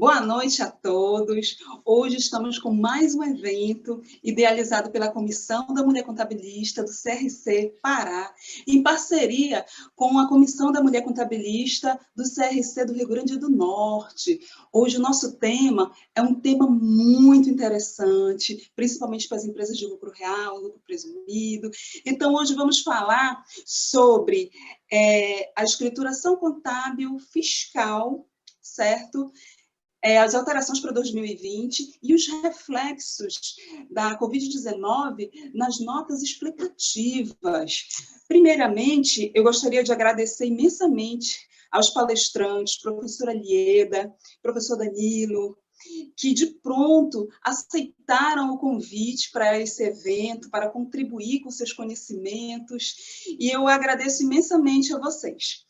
Boa noite a todos. Hoje estamos com mais um evento idealizado pela Comissão da Mulher Contabilista do CRC Pará, em parceria com a Comissão da Mulher Contabilista do CRC do Rio Grande do Norte. Hoje o nosso tema é um tema muito interessante, principalmente para as empresas de lucro real, lucro presumido. Então, hoje vamos falar sobre a escrituração contábil fiscal, certo? As alterações para 2020 e os reflexos da Covid-19 nas notas explicativas. Primeiramente, eu gostaria de agradecer imensamente aos palestrantes, professora Lieda, professor Danilo, que de pronto aceitaram o convite para esse evento, para contribuir com seus conhecimentos, e eu agradeço imensamente a vocês.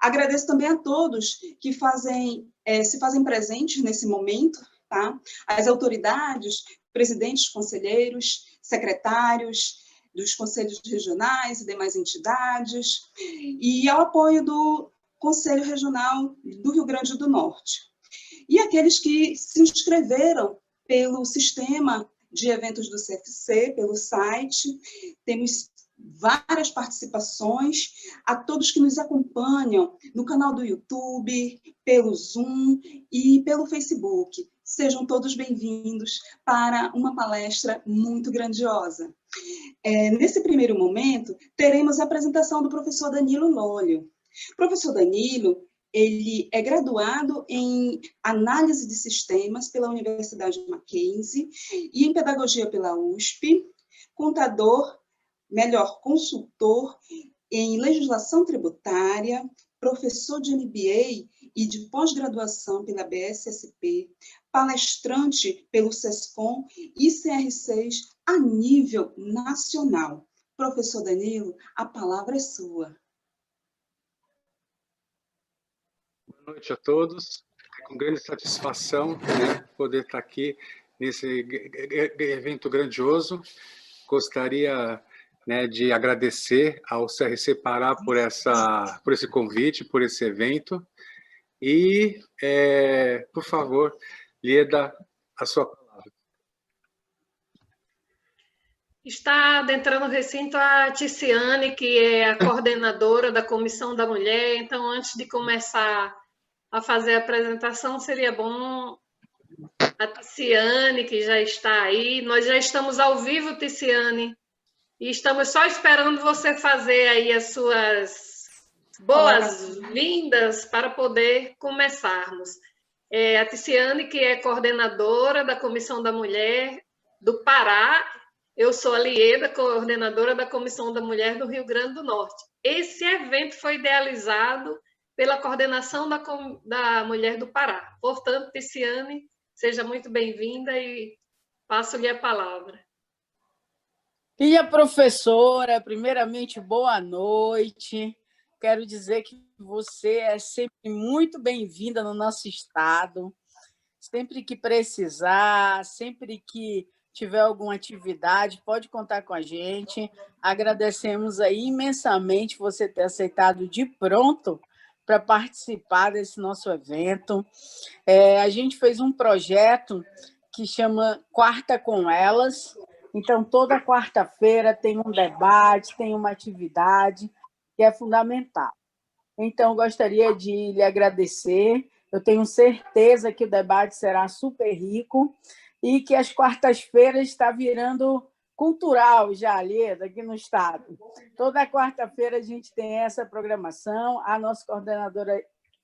Agradeço também a todos que se fazem presentes nesse momento, tá? As autoridades, presidentes, conselheiros, secretários dos conselhos regionais e demais entidades, e ao apoio do Conselho Regional do Rio Grande do Norte. E aqueles que se inscreveram pelo sistema de eventos do CFC, pelo site, temos várias participações, a todos que nos acompanham no canal do YouTube, pelo Zoom e pelo Facebook. Sejam todos bem-vindos para uma palestra muito grandiosa. Nesse primeiro momento, teremos a apresentação do professor Danilo Lolio. O professor Danilo, ele é graduado em análise de sistemas pela Universidade Mackenzie e em pedagogia pela USP, consultor em legislação tributária, professor de MBA e de pós-graduação pela BSSP, palestrante pelo SESCOM e CR6 a nível nacional. Professor Danilo, a palavra é sua. Boa noite a todos. É com grande satisfação, poder estar aqui nesse evento grandioso. Gostaria de agradecer ao CRC Pará por esse convite, por esse evento. E, por favor, Lieda, a sua palavra. Está adentrando o recinto a Ticiane, que é a coordenadora da Comissão da Mulher. Então, antes de começar a fazer a apresentação, seria bom a Ticiane, que já está aí. Nós já estamos ao vivo, Ticiane, e estamos só esperando você fazer aí as suas boas-vindas para poder começarmos. A Ticiane, que é coordenadora da Comissão da Mulher do Pará. Eu sou a Lieda, coordenadora da Comissão da Mulher do Rio Grande do Norte. Esse evento foi idealizado pela coordenação da Mulher do Pará. Portanto, Ticiane, seja muito bem-vinda e passo-lhe a palavra. E a professora, primeiramente, boa noite. Quero dizer que você é sempre muito bem-vinda no nosso estado. Sempre que precisar, sempre que tiver alguma atividade, pode contar com a gente. Agradecemos aí imensamente você ter aceitado de pronto para participar desse nosso evento. A gente fez um projeto que chama Quarta com Elas. Então, toda quarta-feira tem um debate, tem uma atividade que é fundamental. Então, gostaria de lhe agradecer. Eu tenho certeza que o debate será super rico e que as quartas-feiras está virando cultural já, Lieda, aqui no estado. Toda quarta-feira a gente tem essa programação. A nossa coordenadora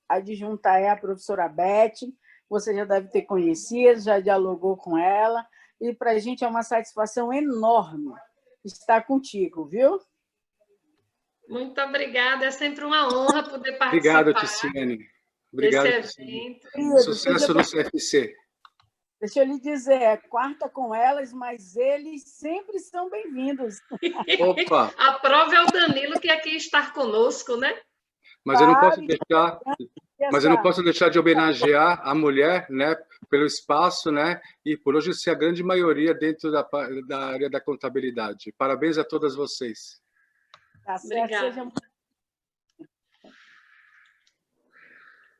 adjunta é a professora Beth. Você já deve ter conhecido, já dialogou com ela. E para a gente é uma satisfação enorme estar contigo, viu? Muito obrigada. É sempre uma honra poder participar. Obrigado, Ticiane. Obrigado, desse Ticiane. evento. Sucesso no CFC. Deixa eu lhe dizer, quarta com elas, mas eles sempre são bem-vindos. Opa! A prova é o Danilo, que aqui está conosco, né? Mas eu não posso deixar de homenagear a mulher, pelo espaço, e por hoje ser a grande maioria dentro da área da contabilidade. Parabéns a todas vocês. Tá certo, Obrigada. sejam...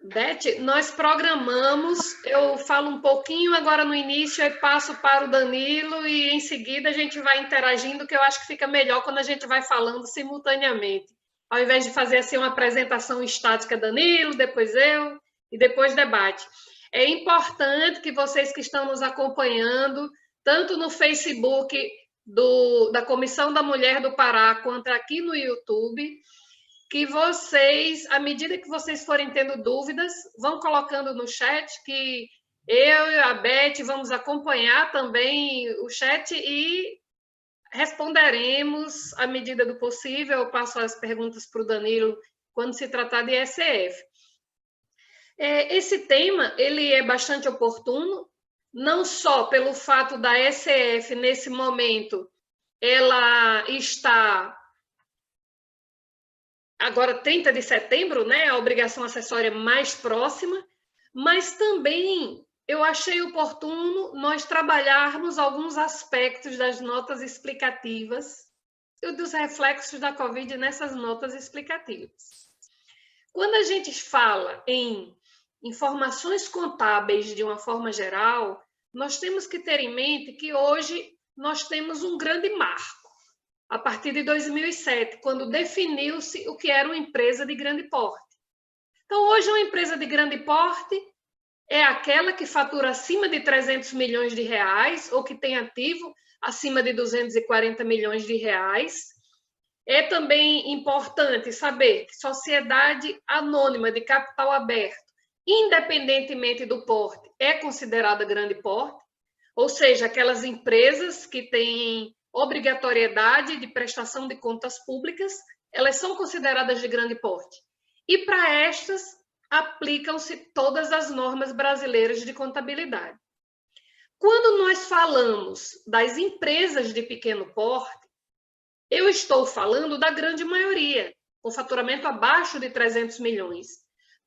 Beth, nós programamos, eu falo um pouquinho agora no início, aí passo para o Danilo e em seguida a gente vai interagindo, que eu acho que fica melhor quando a gente vai falando simultaneamente. Ao invés de fazer assim uma apresentação estática, Danilo, depois eu e depois debate. É importante que vocês que estão nos acompanhando, tanto no Facebook da Comissão da Mulher do Pará, quanto aqui no YouTube, que vocês, à medida que vocês forem tendo dúvidas, vão colocando no chat, que eu e a Beth vamos acompanhar também o chat e responderemos à medida do possível. Eu passo as perguntas para o Danilo quando se tratar de ECF. Esse tema ele é bastante oportuno, não só pelo fato da ECF, nesse momento, ela está... Agora, 30 de setembro, né, a obrigação acessória mais próxima, mas também eu achei oportuno nós trabalharmos alguns aspectos das notas explicativas e dos reflexos da Covid nessas notas explicativas. Quando a gente fala em informações contábeis de uma forma geral, nós temos que ter em mente que hoje nós temos um grande marco. A partir de 2007, quando definiu-se o que era uma empresa de grande porte. Então, hoje, uma empresa de grande porte é aquela que fatura acima de 300 milhões de reais ou que tem ativo acima de 240 milhões de reais. É também importante saber que sociedade anônima de capital aberto, independentemente do porte, é considerada grande porte, ou seja, aquelas empresas que têm obrigatoriedade de prestação de contas públicas, elas são consideradas de grande porte. E para estas, aplicam-se todas as normas brasileiras de contabilidade. Quando nós falamos das empresas de pequeno porte, eu estou falando da grande maioria, com faturamento abaixo de 300 milhões.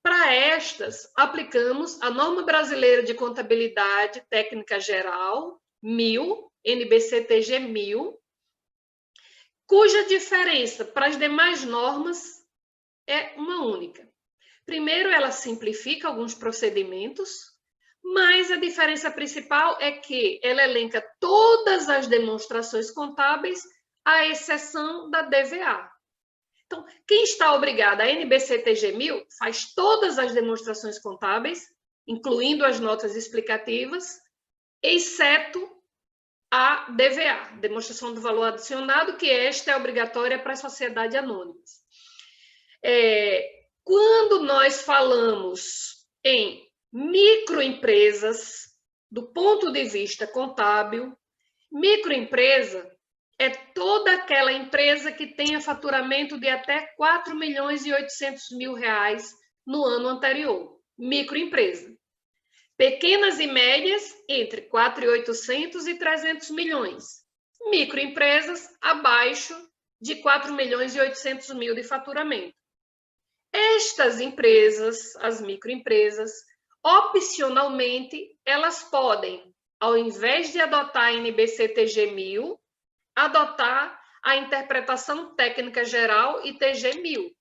Para estas, aplicamos a norma brasileira de contabilidade técnica geral, 1000, NBC-TG 1000, cuja diferença para as demais normas é uma única. Primeiro, ela simplifica alguns procedimentos, mas a diferença principal é que ela elenca todas as demonstrações contábeis, à exceção da DVA. Então, quem está obrigado a NBC-TG 1000 faz todas as demonstrações contábeis, incluindo as notas explicativas, exceto a DVA, demonstração do valor adicionado, que esta é obrigatória para as sociedades anônimas. Quando nós falamos em microempresas, do ponto de vista contábil, microempresa é toda aquela empresa que tenha faturamento de até 4 milhões e 800 mil reais no ano anterior. Microempresa. Pequenas e médias, entre 4.800 e 300 milhões. Microempresas, abaixo de 4 milhões e 800 mil de faturamento. Estas empresas, as microempresas, opcionalmente, elas podem, ao invés de adotar a NBC-TG 1000, adotar a interpretação técnica geral e TG 1000.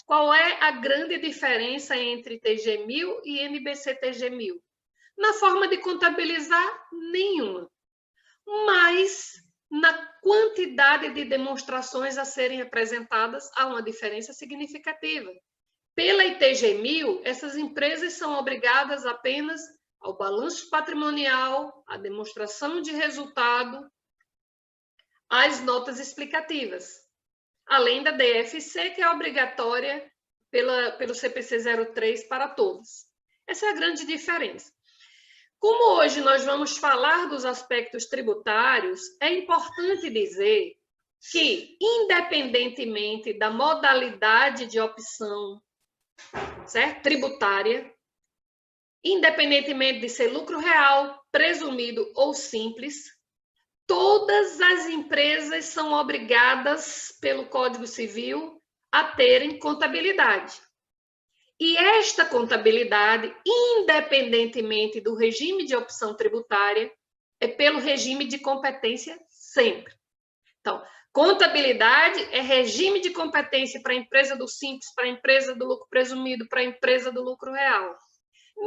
Qual é a grande diferença entre TG 1000 e NBC-TG 1000? Na forma de contabilizar, nenhuma. Mas na quantidade de demonstrações a serem apresentadas, há uma diferença significativa. Pela ITG 1000, essas empresas são obrigadas apenas ao balanço patrimonial, à demonstração de resultado, às notas explicativas, além da DFC, que é obrigatória pelo CPC 03 para todos. Essa é a grande diferença. Como hoje nós vamos falar dos aspectos tributários, é importante dizer que, independentemente da modalidade de opção, certo? Tributária, independentemente de ser lucro real, presumido ou simples, todas as empresas são obrigadas pelo Código Civil a terem contabilidade. E esta contabilidade, independentemente do regime de opção tributária, é pelo regime de competência sempre. Então, Contabilidade é regime de competência para a empresa do simples, para a empresa do lucro presumido, para a empresa do lucro real.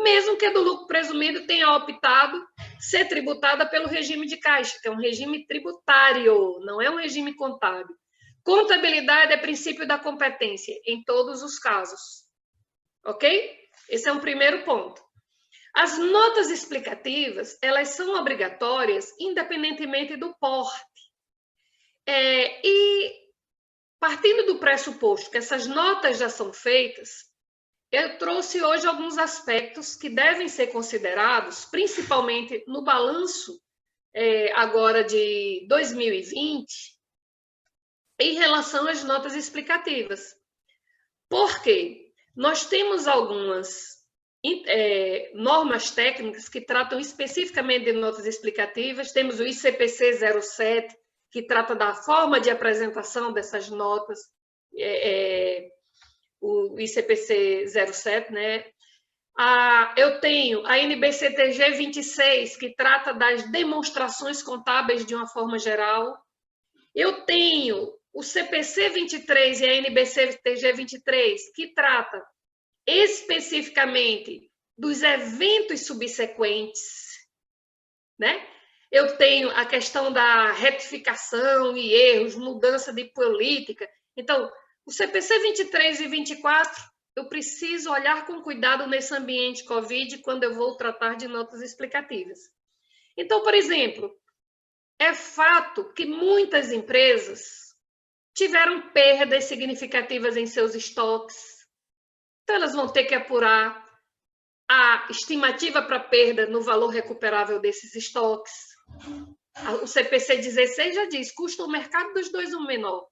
Mesmo que a do lucro presumido tenha optado ser tributada pelo regime de caixa, que é um regime tributário, não é um regime contábil. Contabilidade é princípio da competência em todos os casos. Ok? Esse é um primeiro ponto. As notas explicativas, elas são obrigatórias independentemente do porte. E partindo do pressuposto que essas notas já são feitas, eu trouxe hoje alguns aspectos que devem ser considerados, principalmente no balanço agora de 2020, em relação às notas explicativas. Por quê? Nós temos algumas normas técnicas que tratam especificamente de notas explicativas, temos o ICPC 07, que trata da forma de apresentação dessas notas, o ICPC 07, né? Eu tenho a NBCTG 26, que trata das demonstrações contábeis de uma forma geral. Eu tenho o CPC 23 e a NBCTG 23, que trata especificamente dos eventos subsequentes, né? Eu tenho a questão da retificação e erros, mudança de política. Então, o CPC 23 e 24, eu preciso olhar com cuidado nesse ambiente Covid quando eu vou tratar de notas explicativas. Então, por exemplo, é fato que muitas empresas tiveram perdas significativas em seus estoques. Então, elas vão ter que apurar a estimativa para perda no valor recuperável desses estoques. O CPC 16 já diz, custo o mercado dos dois um menor.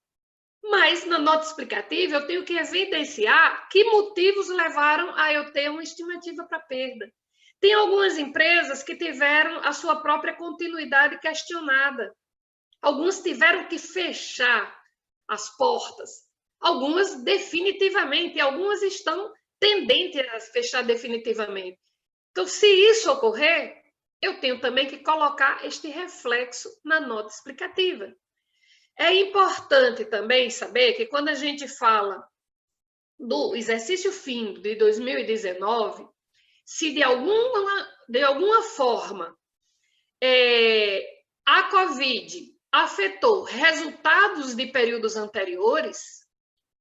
Mas, na nota explicativa, eu tenho que evidenciar que motivos levaram a eu ter uma estimativa para perda. Tem algumas empresas que tiveram a sua própria continuidade questionada. Algumas tiveram que fechar as portas. Algumas definitivamente, e algumas estão tendentes a fechar definitivamente. Então, se isso ocorrer, eu tenho também que colocar este reflexo na nota explicativa. É importante também saber que quando a gente fala do exercício fim de 2019, se de alguma forma a Covid afetou resultados de períodos anteriores,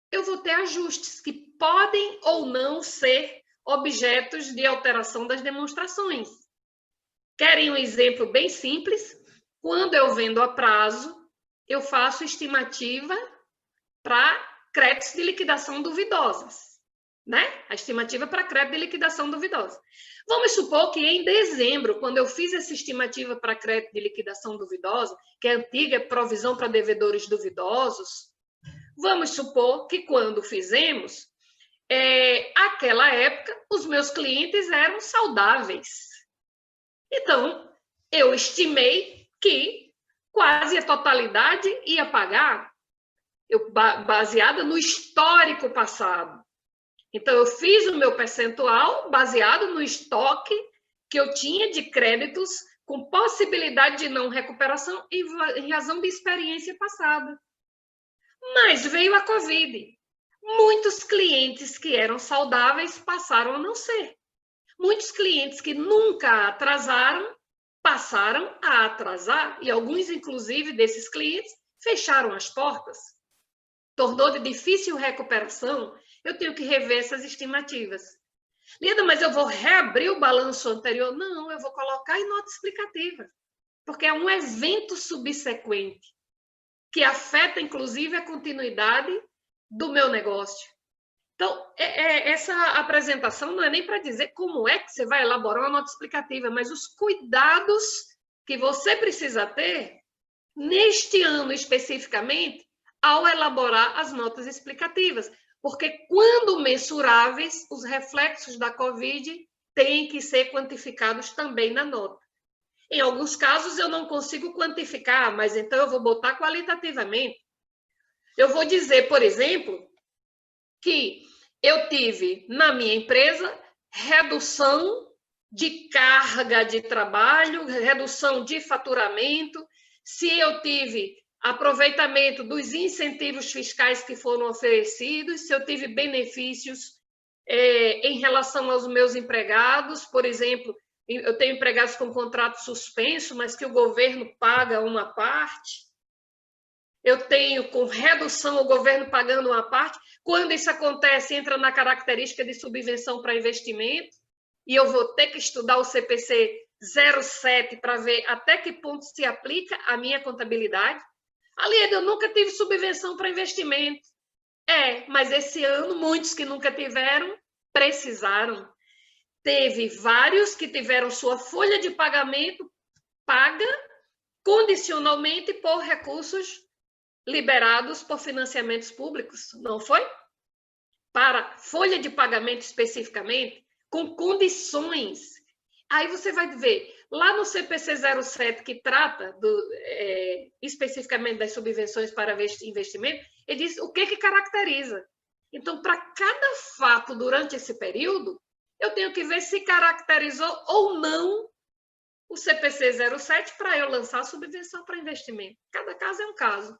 eu vou ter ajustes que podem ou não ser objetos de alteração das demonstrações. Querem um exemplo bem simples? Quando eu vendo a prazo, eu faço estimativa para créditos de liquidação duvidosas, né? A estimativa para crédito de liquidação duvidosa. Vamos supor que em dezembro, quando eu fiz essa estimativa para crédito de liquidação duvidosa, que é a antiga provisão para devedores duvidosos, vamos supor que quando fizemos, aquela época, os meus clientes eram saudáveis. Então, eu estimei que quase a totalidade ia pagar, baseada no histórico passado. Então, eu fiz o meu percentual baseado no estoque que eu tinha de créditos com possibilidade de não recuperação em razão de experiência passada. Mas veio a Covid. Muitos clientes que eram saudáveis passaram a não ser. Muitos clientes que nunca atrasaram passaram a atrasar, e alguns, inclusive, desses clientes fecharam as portas. Tornou de difícil recuperação, eu tenho que rever essas estimativas. Lida, mas eu vou reabrir o balanço anterior? Não, eu vou colocar em nota explicativa, porque é um evento subsequente que afeta, inclusive, a continuidade do meu negócio. Então, essa apresentação não é nem para dizer como é que você vai elaborar uma nota explicativa, mas os cuidados que você precisa ter, neste ano especificamente, ao elaborar as notas explicativas. Porque, quando mensuráveis, os reflexos da Covid têm que ser quantificados também na nota. Em alguns casos, eu não consigo quantificar, mas então eu vou botar qualitativamente. Eu vou dizer, por exemplo, que eu tive na minha empresa redução de carga de trabalho, redução de faturamento, se eu tive aproveitamento dos incentivos fiscais que foram oferecidos, se eu tive benefícios em relação aos meus empregados, por exemplo, eu tenho empregados com contrato suspenso, mas que o governo paga uma parte. Eu tenho com redução o governo pagando uma parte. Quando isso acontece, entra na característica de subvenção para investimento, e eu vou ter que estudar o CPC 07 para ver até que ponto se aplica a minha contabilidade. Alieda, eu nunca tive subvenção para investimento. Mas esse ano, muitos que nunca tiveram, precisaram. Teve vários que tiveram sua folha de pagamento paga condicionalmente por recursos liberados por financiamentos públicos, não foi? Para folha de pagamento especificamente, com condições. Aí você vai ver, lá no CPC 07, que trata especificamente das subvenções para investimento, ele diz o que caracteriza. Então, para cada fato durante esse período, eu tenho que ver se caracterizou ou não o CPC 07 para eu lançar a subvenção para investimento. Cada caso é um caso.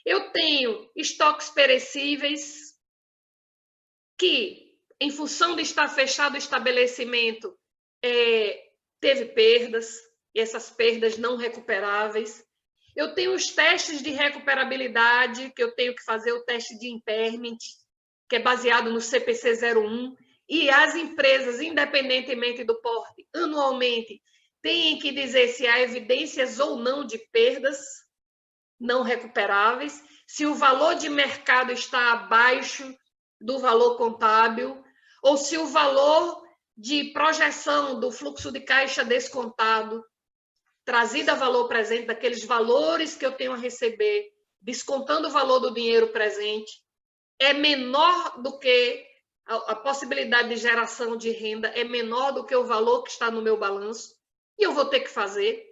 Eu tenho estoques perecíveis que, em função de estar fechado o estabelecimento, teve perdas, e essas perdas não recuperáveis. Eu tenho os testes de recuperabilidade, que eu tenho que fazer o teste de impairment, que é baseado no CPC 01, e as empresas, independentemente do porte, anualmente, têm que dizer se há evidências ou não de perdas não recuperáveis, se o valor de mercado está abaixo do valor contábil, ou se o valor de projeção do fluxo de caixa descontado, trazido a valor presente, daqueles valores que eu tenho a receber, descontando o valor do dinheiro presente, é menor do que a possibilidade de geração de renda, é menor do que o valor que está no meu balanço, e eu vou ter que fazer.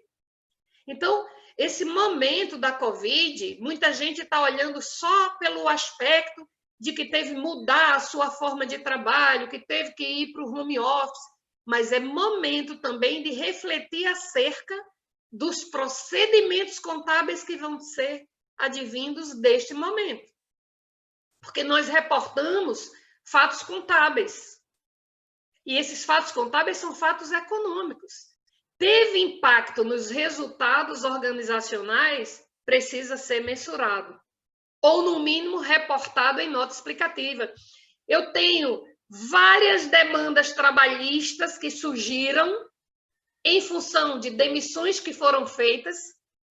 Então, esse momento da Covid, muita gente está olhando só pelo aspecto de que teve que mudar a sua forma de trabalho, que teve que ir para o home office, mas é momento também de refletir acerca dos procedimentos contábeis que vão ser advindos deste momento. Porque nós reportamos fatos contábeis. E esses fatos contábeis são fatos econômicos. Teve impacto nos resultados organizacionais, precisa ser mensurado. Ou, no mínimo, reportado em nota explicativa. Eu tenho várias demandas trabalhistas que surgiram em função de demissões que foram feitas,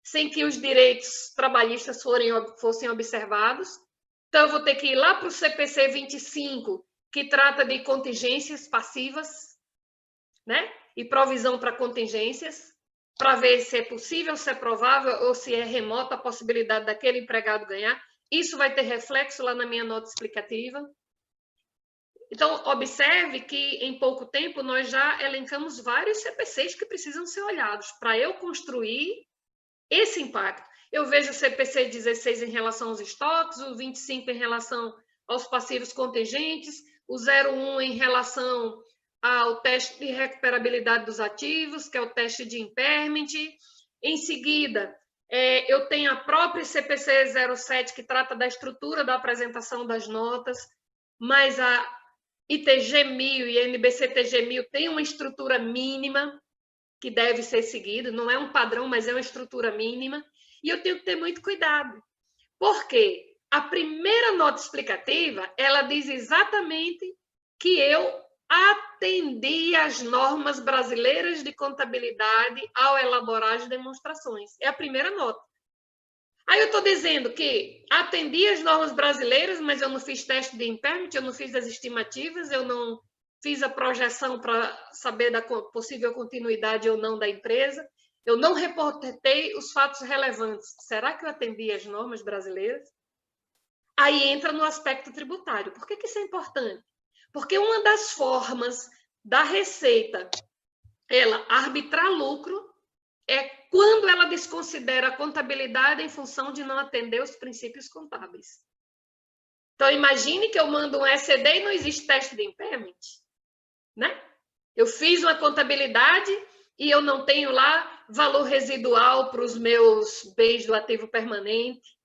sem que os direitos trabalhistas fossem observados. Então, eu vou ter que ir lá para o CPC 25, que trata de contingências passivas, né? E provisão para contingências, para ver se é possível, se é provável ou se é remota a possibilidade daquele empregado ganhar. Isso vai ter reflexo lá na minha nota explicativa. Então, observe que em pouco tempo nós já elencamos vários CPCs que precisam ser olhados para eu construir esse impacto. Eu vejo o CPC 16 em relação aos estoques, o 25 em relação aos passivos contingentes, o 01 em relação ao teste de recuperabilidade dos ativos, que é o teste de impairment. Em seguida, eu tenho a própria CPC 07, que trata da estrutura da apresentação das notas, mas a ITG 1000 e a NBC-TG 1000 tem uma estrutura mínima que deve ser seguida, não é um padrão, mas é uma estrutura mínima, e eu tenho que ter muito cuidado. Por quê? A primeira nota explicativa, ela diz exatamente que eu atendi às normas brasileiras de contabilidade ao elaborar as demonstrações. É a primeira nota. Aí eu estou dizendo que atendi às normas brasileiras, mas eu não fiz teste de impairment, eu não fiz as estimativas, eu não fiz a projeção para saber da possível continuidade ou não da empresa, eu não reportei os fatos relevantes. Será que eu atendi às normas brasileiras? Aí entra no aspecto tributário. Por que isso é importante? Porque uma das formas da Receita ela arbitrar lucro é quando ela desconsidera a contabilidade em função de não atender os princípios contábeis. Então, imagine que eu mando um ECD e não existe teste de impairment, né? Eu fiz uma contabilidade e eu não tenho lá valor residual para os meus bens do ativo permanente.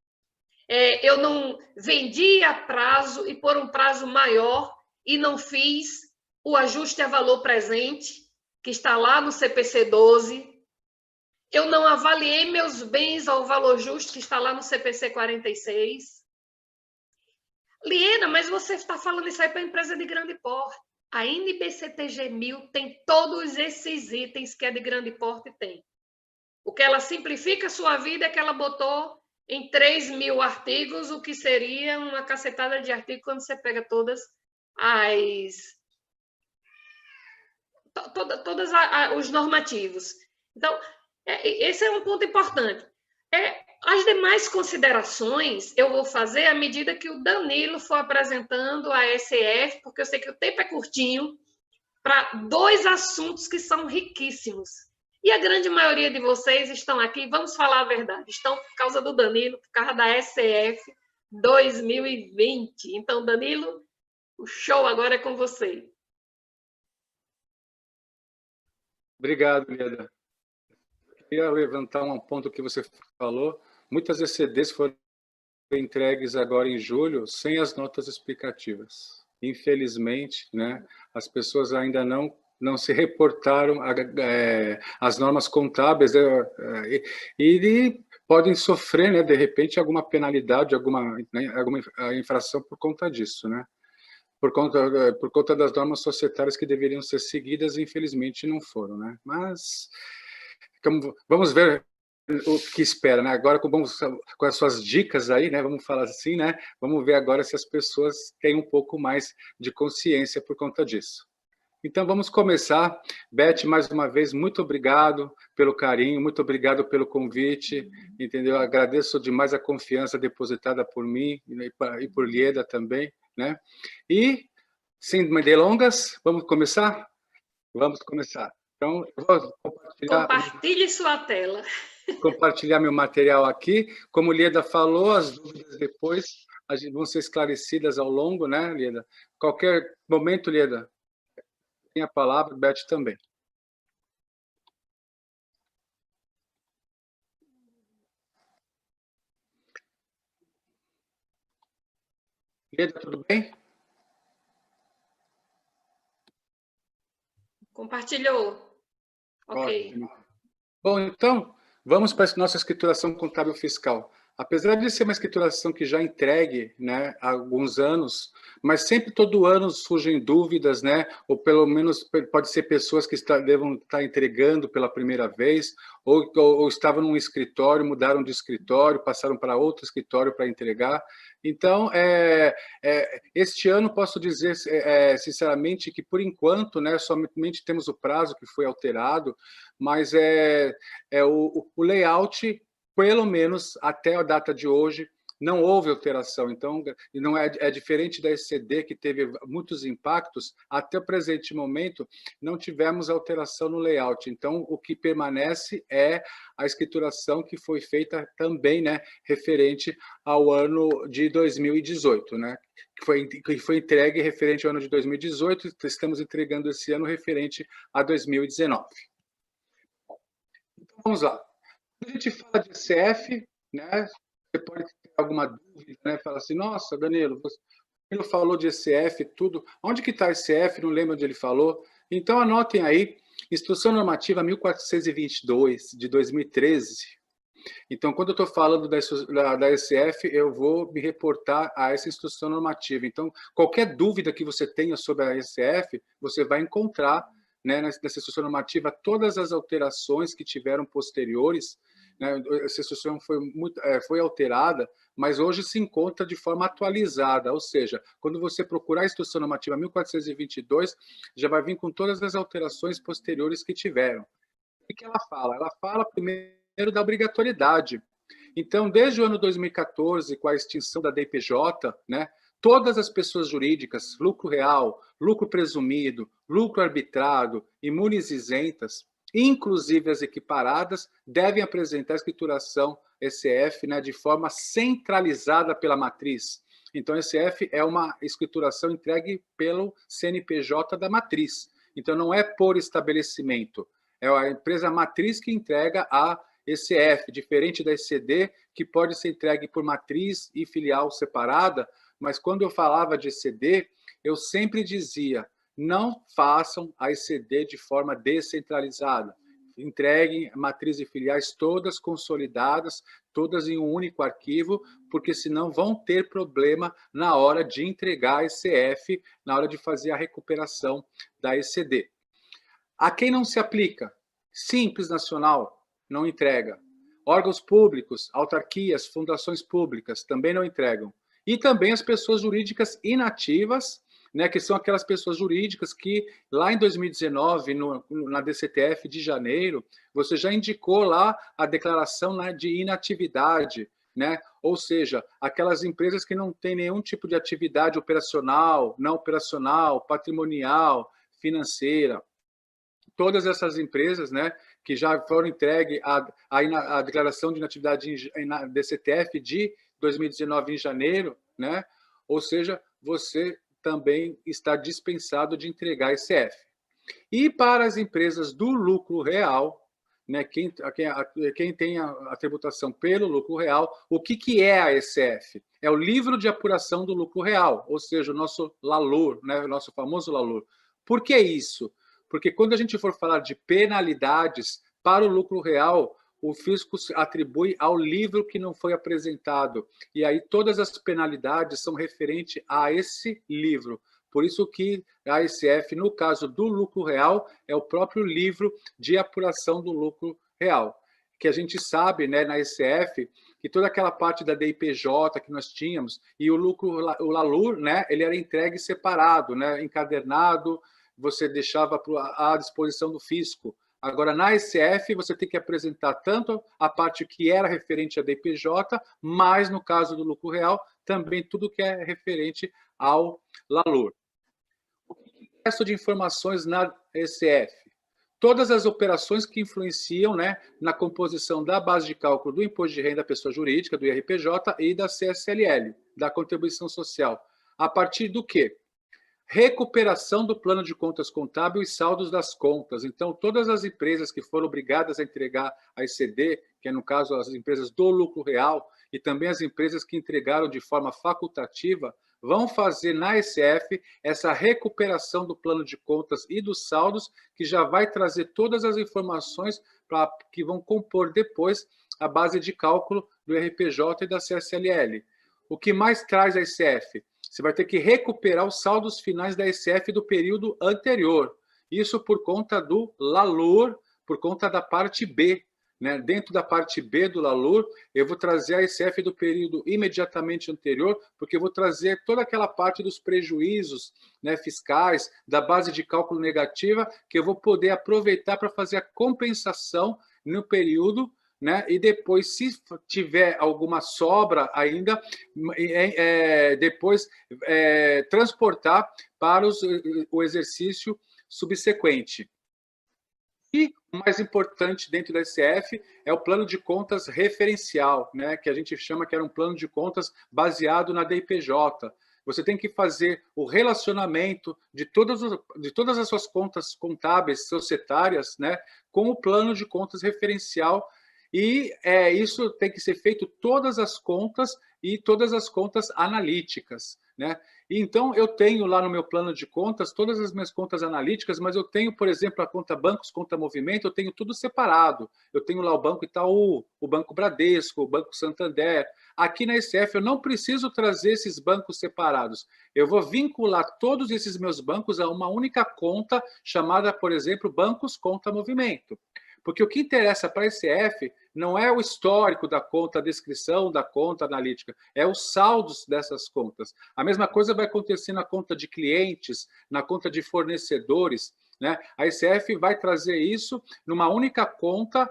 Eu não vendi a prazo e por um prazo maior e não fiz o ajuste a valor presente, que está lá no CPC 12. Eu não avaliei meus bens ao valor justo, que está lá no CPC 46. Liena, mas você está falando isso aí para empresa de grande porte. A NBCTG 1000 tem todos esses itens que a de grande porte tem. O que ela simplifica a sua vida é que ela botou em 3.000 artigos, o que seria uma cacetada de artigos quando você pega todas os normativos. Então, esse é um ponto importante. As demais considerações eu vou fazer à medida que o Danilo for apresentando a SF, porque eu sei que o tempo é curtinho, para 2 assuntos que são riquíssimos. E a grande maioria de vocês estão aqui, vamos falar a verdade, estão por causa do Danilo, por causa da SF 2020. Então, Danilo, o show agora é com você. Obrigado, Lieda. Queria levantar um ponto que você falou. Muitas ECDs foram entregues agora em julho sem as notas explicativas. Infelizmente, né, as pessoas ainda não se reportaram às normas contábeis e podem sofrer, né, de repente, alguma penalidade, alguma infração por conta disso, né? Por conta das normas societárias que deveriam ser seguidas e, infelizmente, não foram, né? Mas vamos ver o que espera, né? Agora, com as suas dicas aí, né? Vamos falar assim, né? Vamos ver agora se as pessoas têm um pouco mais de consciência por conta disso. Então, vamos começar. Beth, mais uma vez, muito obrigado pelo carinho, muito obrigado pelo convite, entendeu? Agradeço demais a confiança depositada por mim e por Lieda também, né? E, sem delongas, vamos começar? Vamos começar. Então, eu vou Compartilhe sua tela. Compartilhar meu material aqui. Como Lieda falou, as dúvidas depois vão ser esclarecidas ao longo, né, Lieda? Qualquer momento, Lieda, tem a palavra, Beth também. Lieda, tudo bem? Compartilhou. Ok. Ótimo. Bom, então, vamos para a nossa escrituração contábil fiscal. Apesar de ser uma escrituração que já entregue, né, há alguns anos, mas sempre todo ano surgem dúvidas, né, ou pelo menos pode ser pessoas que devam estar entregando pela primeira vez, ou estavam num escritório, mudaram de escritório, passaram para outro escritório para entregar. Então, este ano posso dizer, sinceramente, que por enquanto, né, somente temos o prazo que foi alterado, mas o layout, pelo menos até a data de hoje, não houve alteração. Então, não é diferente da ECD, que teve muitos impactos, até o presente momento não tivemos alteração no layout. Então, o que permanece é a escrituração que foi feita também, né, referente ao ano de 2018, né, que foi entregue referente ao ano de 2018, estamos entregando esse ano referente a 2019. Então, vamos lá. Quando a gente fala de ECF, né, você pode ter alguma dúvida, né? Fala assim, nossa, Danilo, você falou de ECF, tudo. Onde que está ECF? Não lembro onde ele falou. Então, anotem aí, Instrução Normativa 1422, de 2013. Então, quando eu estou falando da ECF, eu vou me reportar a essa instrução normativa. Então, qualquer dúvida que você tenha sobre a ECF, você vai encontrar, né, nessa instrução normativa todas as alterações que tiveram posteriores, né? Essa instrução foi alterada, mas hoje se encontra de forma atualizada, ou seja, quando você procurar a instrução normativa 1422, já vai vir com todas as alterações posteriores que tiveram. O que ela fala? Ela fala primeiro da obrigatoriedade. Então, desde o ano 2014, com a extinção da DPJ, né, todas as pessoas jurídicas, lucro real, lucro presumido, lucro arbitrado, imunes isentas, inclusive as equiparadas, devem apresentar a escrituração ECF, né, de forma centralizada pela matriz. Então, ECF é uma escrituração entregue pelo CNPJ da matriz. Então, não é por estabelecimento, É a empresa matriz que entrega a ECF, diferente da ECD, que pode ser entregue por matriz e filial separada, mas quando eu falava de ECD, eu sempre dizia, não façam a ECD de forma descentralizada. Entreguem matriz e filiais todas consolidadas, todas em um único arquivo, porque senão vão ter problema na hora de entregar a ECF, na hora de fazer a recuperação da ECD. A quem não se aplica? Simples Nacional não entrega. Órgãos públicos, autarquias, fundações públicas também não entregam. E também as pessoas jurídicas inativas, né, que são aquelas pessoas jurídicas que lá em 2019, na DCTF de janeiro, você já indicou lá a declaração, né, de inatividade, né? Ou seja, aquelas empresas que não têm nenhum tipo de atividade operacional, não operacional, patrimonial, financeira. Todas essas empresas, né, que já foram entregues a declaração de inatividade na DCTF de 2019 em janeiro, né? Ou seja, você também está dispensado de entregar ECF. E para as empresas do lucro real, né, quem tem a tributação pelo lucro real, o que é a ECF? É o livro de apuração do lucro real, ou seja, o nosso LALUR, né, o nosso famoso LALUR. Por que isso? Porque quando a gente for falar de penalidades para o lucro real, o fisco atribui ao livro que não foi apresentado. E aí todas as penalidades são referentes a esse livro. Por isso que a ECF, no caso do lucro real, é o próprio livro de apuração do lucro real. Que a gente sabe, né, na ECF, que toda aquela parte da DIPJ que nós tínhamos, e o lucro, o LALUR, né, ele era entregue separado, né, encadernado, você deixava à disposição do fisco. Agora, na ECF, você tem que apresentar tanto a parte que era referente à DPJ, mas, no caso do lucro real, também tudo que é referente ao LALUR. O resto de informações na ECF? Todas as operações que influenciam, né, na composição da base de cálculo do Imposto de Renda da Pessoa Jurídica, do IRPJ e da CSLL, da Contribuição Social. A partir do quê? Recuperação do plano de contas contábil e saldos das contas. Então, todas as empresas que foram obrigadas a entregar a ECD, que é, no caso, as empresas do lucro real, e também as empresas que entregaram de forma facultativa, vão fazer na ECF essa recuperação do plano de contas e dos saldos, que já vai trazer todas as informações que vão compor depois a base de cálculo do IRPJ e da CSLL. O que mais traz a ECF? Você vai ter que recuperar os saldos finais da ECF do período anterior. Isso por conta do LALUR, por conta da parte B. Né? Dentro da parte B do LALUR, eu vou trazer a ECF do período imediatamente anterior, porque eu vou trazer toda aquela parte dos prejuízos, né, fiscais, da base de cálculo negativa, que eu vou poder aproveitar para fazer a compensação no período, né? E depois, se tiver alguma sobra ainda, depois transportar para o exercício subsequente. E o mais importante dentro da ECF é o plano de contas referencial, né? Que a gente chama que era um plano de contas baseado na DIPJ. Você tem que fazer o relacionamento de todas as suas contas contábeis societárias, né, com o plano de contas referencial. E isso tem que ser feito todas as contas e todas as contas analíticas, né? Então, eu tenho lá no meu plano de contas todas as minhas contas analíticas, mas eu tenho, por exemplo, a conta bancos, conta movimento, eu tenho tudo separado. Eu tenho lá o Banco Itaú, o Banco Bradesco, o Banco Santander. Aqui na ECF eu não preciso trazer esses bancos separados. Eu vou vincular todos esses meus bancos a uma única conta chamada, por exemplo, Bancos Conta Movimento. Porque o que interessa para a ECF não é o histórico da conta, a descrição da conta analítica, é os saldos dessas contas. A mesma coisa vai acontecer na conta de clientes, na conta de fornecedores, né? A ECF vai trazer isso numa única conta,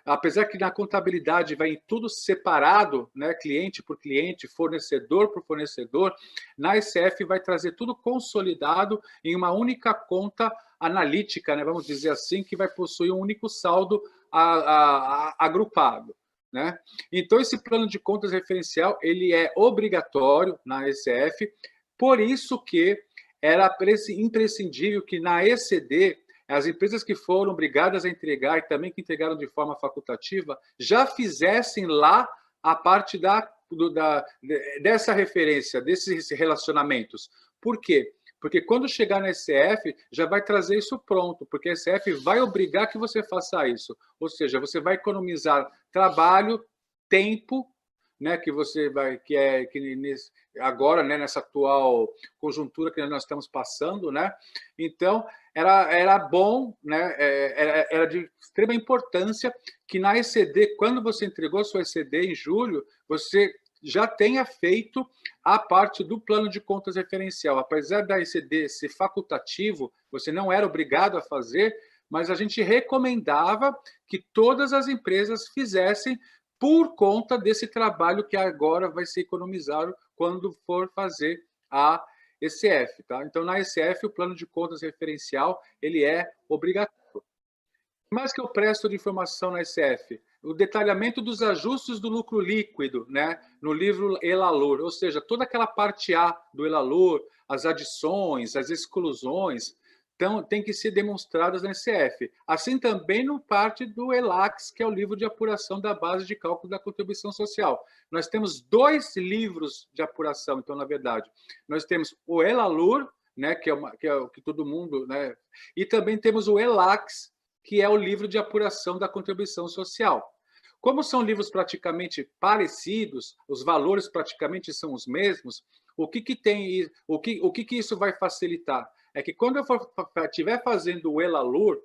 apesar que na contabilidade vai tudo separado, né? Cliente por cliente, fornecedor por fornecedor, na ECF vai trazer tudo consolidado em uma única conta analítica, né, vamos dizer assim, que vai possuir um único saldo agrupado, né? Então, esse plano de contas referencial ele é obrigatório na ECF, por isso que era imprescindível que na ECD as empresas que foram obrigadas a entregar e também que entregaram de forma facultativa, já fizessem lá a parte dessa referência, desses relacionamentos. Por quê? Porque quando chegar na ECF, já vai trazer isso pronto, porque a ECF vai obrigar que você faça isso. Ou seja, você vai economizar trabalho, tempo, né, que você vai, agora, né, nessa atual conjuntura que nós estamos passando, né? Então, era bom, né, era de extrema importância que na ECD, quando você entregou a sua ECD em julho, você já tenha feito a parte do plano de contas referencial. Apesar da ECD ser facultativo, você não era obrigado a fazer, mas a gente recomendava que todas as empresas fizessem por conta desse trabalho que agora vai ser economizado quando for fazer a ECF. Tá? Então, na ECF, o plano de contas referencial ele é obrigatório. O que mais que eu presto de informação na ECF? O detalhamento dos ajustes do lucro líquido, né, no livro Elalur, ou seja, toda aquela parte A do Elalur, as adições, as exclusões, então, tem que ser demonstradas na ECF. Assim também no parte do ELAX, que é o livro de apuração da base de cálculo da contribuição social. Nós temos 2 livros de apuração, então, na verdade. Nós temos o Elalur, né, que é o que todo mundo... Né, e também temos o ELAX, que é o livro de apuração da contribuição social. Como são livros praticamente parecidos, os valores praticamente são os mesmos, o que isso vai facilitar? É que quando eu estiver fazendo o Elalur,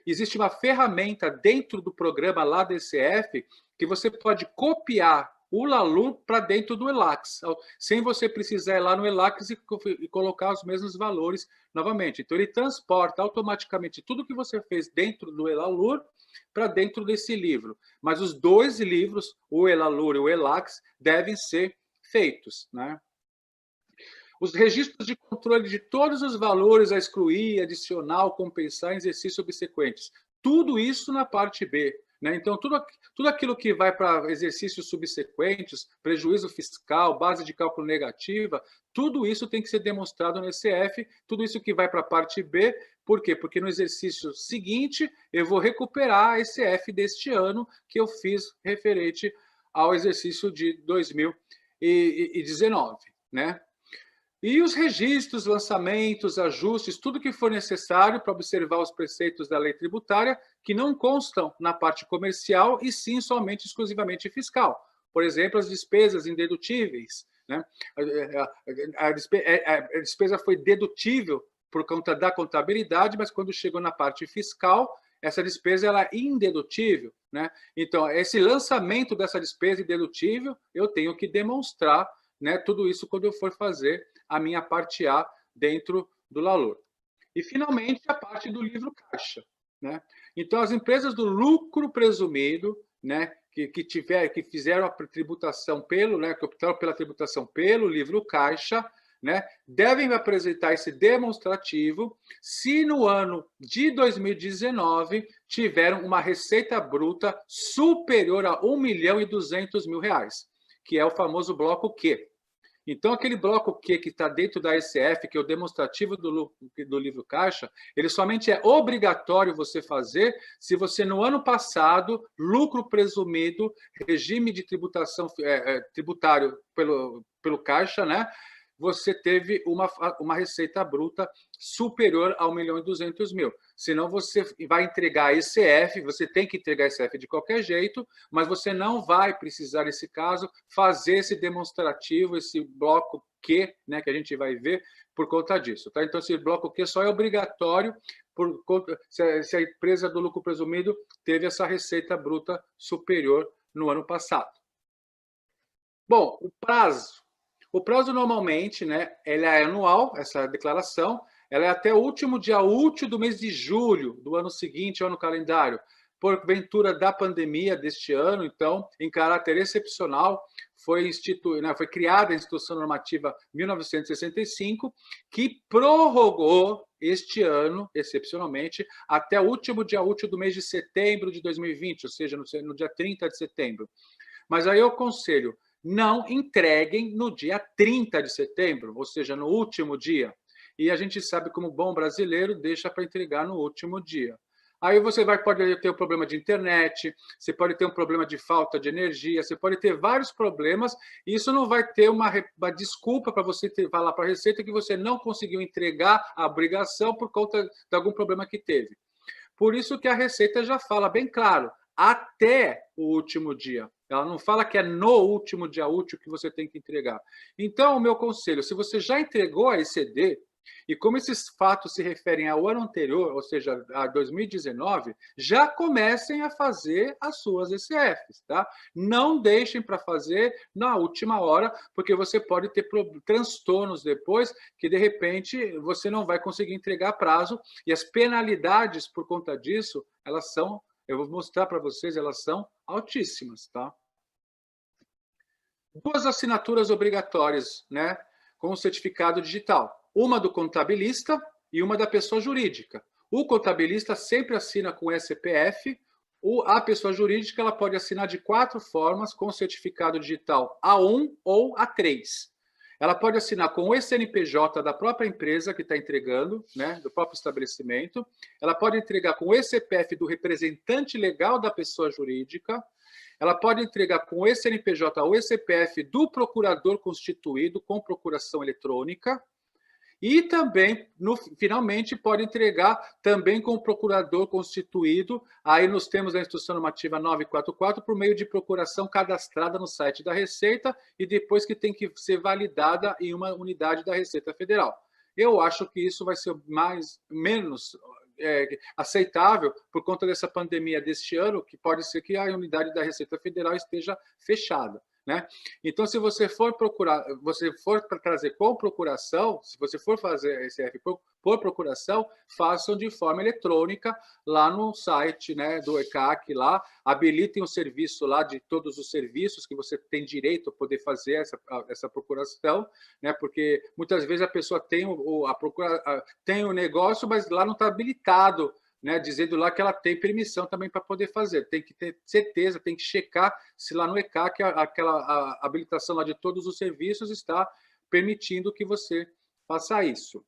existe uma ferramenta dentro do programa lá do ECF que você pode copiar o Lalur para dentro do ELAX, sem você precisar ir lá no ELAX e colocar os mesmos valores novamente. Então, ele transporta automaticamente tudo que você fez dentro do Elalur para dentro desse livro. Mas os 2 livros, o Elalur e o ELAX, devem ser feitos, né? Os registros de controle de todos os valores a excluir, adicionar, compensar em exercícios subsequentes. Tudo isso na parte B. Né? Então, tudo aquilo que vai para exercícios subsequentes, prejuízo fiscal, base de cálculo negativa, tudo isso tem que ser demonstrado no ECF, tudo isso que vai para a parte B. Por quê? Porque no exercício seguinte, eu vou recuperar a ECF deste ano que eu fiz referente ao exercício de 2019. Né? E os registros, lançamentos, ajustes, tudo que for necessário para observar os preceitos da lei tributária que não constam na parte comercial e sim somente exclusivamente fiscal. Por exemplo, as despesas indedutíveis. Né? A despesa foi dedutível por conta da contabilidade, mas quando chegou na parte fiscal, essa despesa ela é indedutível. Né? Então, esse lançamento dessa despesa indedutível, eu tenho que demonstrar, né, tudo isso quando eu for fazer a minha parte A dentro do Lalur. E, finalmente, a parte do livro caixa. Né? Então, as empresas do lucro presumido, né, que fizeram a tributação que optaram pela tributação pelo livro caixa, né, devem apresentar esse demonstrativo se no ano de 2019 tiveram uma receita bruta superior a R$1.200.000, que é o famoso bloco Q. Então, aquele bloco Q que está dentro da ECF, que é o demonstrativo do livro caixa, ele somente é obrigatório você fazer se você, no ano passado, lucro presumido, regime de tributação tributário pelo caixa, né? Você teve uma receita bruta superior a R$1.200.000. Senão você vai entregar a ECF, você tem que entregar a ECF de qualquer jeito, mas você não vai precisar, nesse caso, fazer esse demonstrativo, esse bloco Q, né, que a gente vai ver, por conta disso. Tá? Então, esse bloco Q só é obrigatório se a empresa do lucro presumido teve essa receita bruta superior no ano passado. Bom, o prazo. O prazo, normalmente, né, ele é anual, essa declaração, ela é até o último dia útil do mês de julho do ano seguinte ao ano calendário. Porventura da pandemia deste ano, então, em caráter excepcional, foi criada a Instituição Normativa 1965, que prorrogou este ano, excepcionalmente, até o último dia útil do mês de setembro de 2020, ou seja, no dia 30 de setembro. Mas aí eu aconselho, não entreguem no dia 30 de setembro, ou seja, no último dia. e a gente sabe como bom brasileiro deixa para entregar no último dia. Aí você pode ter um problema de internet, você pode ter um problema de falta de energia, você pode ter vários problemas, e isso não vai ter uma desculpa para você falar para a Receita que você não conseguiu entregar a obrigação por conta de algum problema que teve. Por isso que a Receita já fala bem claro, até o último dia. Ela não fala que é no último dia útil que você tem que entregar. Então, o meu conselho, se você já entregou a ECD, e como esses fatos se referem ao ano anterior, ou seja, a 2019, já comecem a fazer as suas ECFs, tá? Não deixem para fazer na última hora, porque você pode ter transtornos depois, que de repente você não vai conseguir entregar a prazo, e as penalidades por conta disso, elas são, eu vou mostrar para vocês, elas são altíssimas, tá? 2 assinaturas obrigatórias, né, com o certificado digital. Uma do contabilista e uma da pessoa jurídica. O contabilista sempre assina com o CPF, a pessoa jurídica ela pode assinar de 4 formas com o certificado digital A1 ou A3. Ela pode assinar com o CNPJ da própria empresa que está entregando, né, do próprio estabelecimento. Ela pode entregar com o CPF do representante legal da pessoa jurídica. Ela pode entregar com o CNPJ ou CPF do procurador constituído com procuração eletrônica. E também, finalmente, pode entregar também com o procurador constituído, aí nós temos a Instrução Normativa 944, por meio de procuração cadastrada no site da Receita e depois que tem que ser validada em uma unidade da Receita Federal. Eu acho que isso vai ser menos aceitável por conta dessa pandemia deste ano, que pode ser que a unidade da Receita Federal esteja fechada. Né? Então, se você for procurar, você for trazer com procuração, se você for fazer ECF por procuração, façam de forma eletrônica lá no site, né, do ECAC, lá, habilitem o serviço lá de todos os serviços que você tem direito a poder fazer essa procuração, né, porque muitas vezes a pessoa tem tem o negócio, mas lá não está habilitado, né, dizendo lá que ela tem permissão também para poder fazer. Tem que ter certeza, tem que checar se lá no ECAC aquela habilitação lá de todos os serviços está permitindo que você faça isso.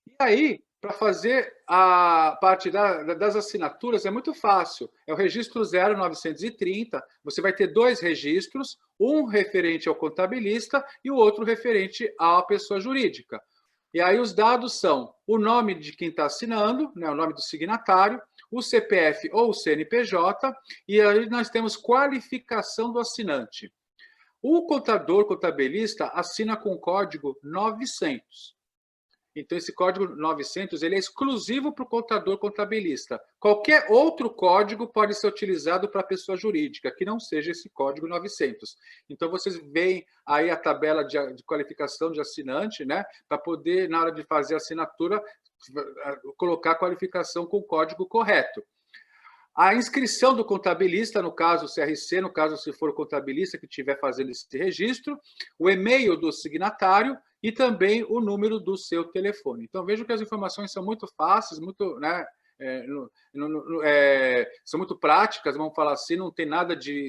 E aí, para fazer a parte das assinaturas, é muito fácil. É o registro 0930, você vai ter 2 registros, um referente ao contabilista e o outro referente à pessoa jurídica. E aí os dados são o nome de quem está assinando, né, o nome do signatário, o CPF ou o CNPJ, e aí nós temos qualificação do assinante. O contabilista assina com o código 900. Então, esse código 900 ele é exclusivo para o contabilista. Qualquer outro código pode ser utilizado para a pessoa jurídica, que não seja esse código 900. Então, vocês veem aí a tabela de qualificação de assinante, né, para poder, na hora de fazer a assinatura, colocar a qualificação com o código correto. A inscrição do contabilista, no caso o CRC, no caso se for o contabilista que estiver fazendo esse registro, o e-mail do signatário e também o número do seu telefone. Então, vejo que as informações são muito fáceis, muito, né, são muito práticas, vamos falar assim, não tem nada de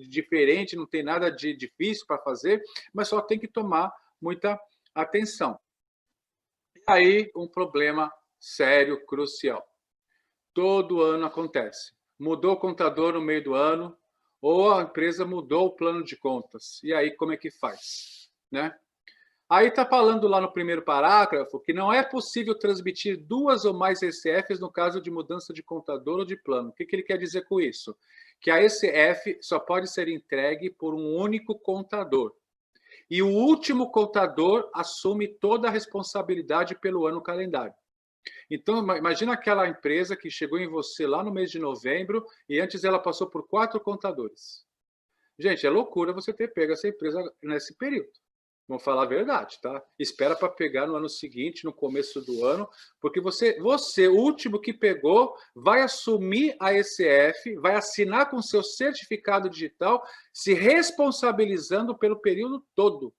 diferente, não tem nada de difícil para fazer, mas só tem que tomar muita atenção. E aí, um problema sério, crucial. Todo ano acontece. Mudou o contador no meio do ano, ou a empresa mudou o plano de contas. E aí, como é que faz? Né? Aí está falando lá no primeiro parágrafo que não é possível transmitir 2 ou mais ECFs no caso de mudança de contador ou de plano. O que ele quer dizer com isso? Que a ECF só pode ser entregue por um único contador. E o último contador assume toda a responsabilidade pelo ano calendário. Então, imagina aquela empresa que chegou em você lá no mês de novembro e antes ela passou por 4 contadores. Gente, é loucura você ter pego essa empresa nesse período. Vamos falar a verdade, tá? Espera para pegar no ano seguinte, no começo do ano, porque você, o último que pegou, vai assumir a ECF, vai assinar com seu certificado digital, se responsabilizando pelo período todo.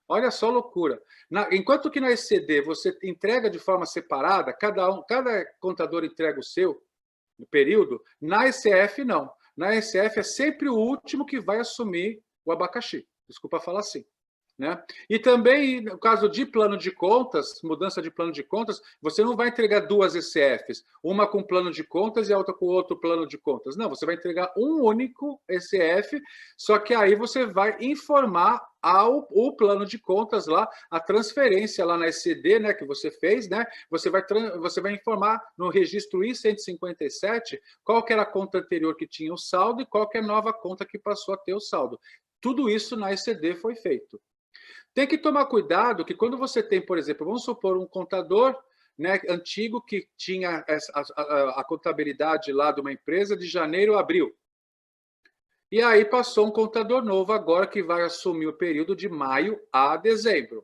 Olha só a loucura. Enquanto que na ECD você entrega de forma separada, cada contador entrega o seu no período, na ECF não. Na ECF é sempre o último que vai assumir o abacaxi. Desculpa falar assim. né? E também, no caso de plano de contas, mudança de plano de contas, você não vai entregar duas ECFs, uma com plano de contas e a outra com outro plano de contas. Não, você vai entregar um único ECF, só que aí você vai informar o plano de contas lá, a transferência lá na ECD, né, que você fez, né? Você vai informar no registro I-157 qual que era a conta anterior que tinha o saldo e qual que é a nova conta que passou a ter o saldo. Tudo isso na ECD foi feito. Tem que tomar cuidado que quando você tem, por exemplo, vamos supor um contador, né, antigo que tinha a contabilidade lá de uma empresa de janeiro a abril. E aí passou um contador novo agora que vai assumir o período de maio a dezembro.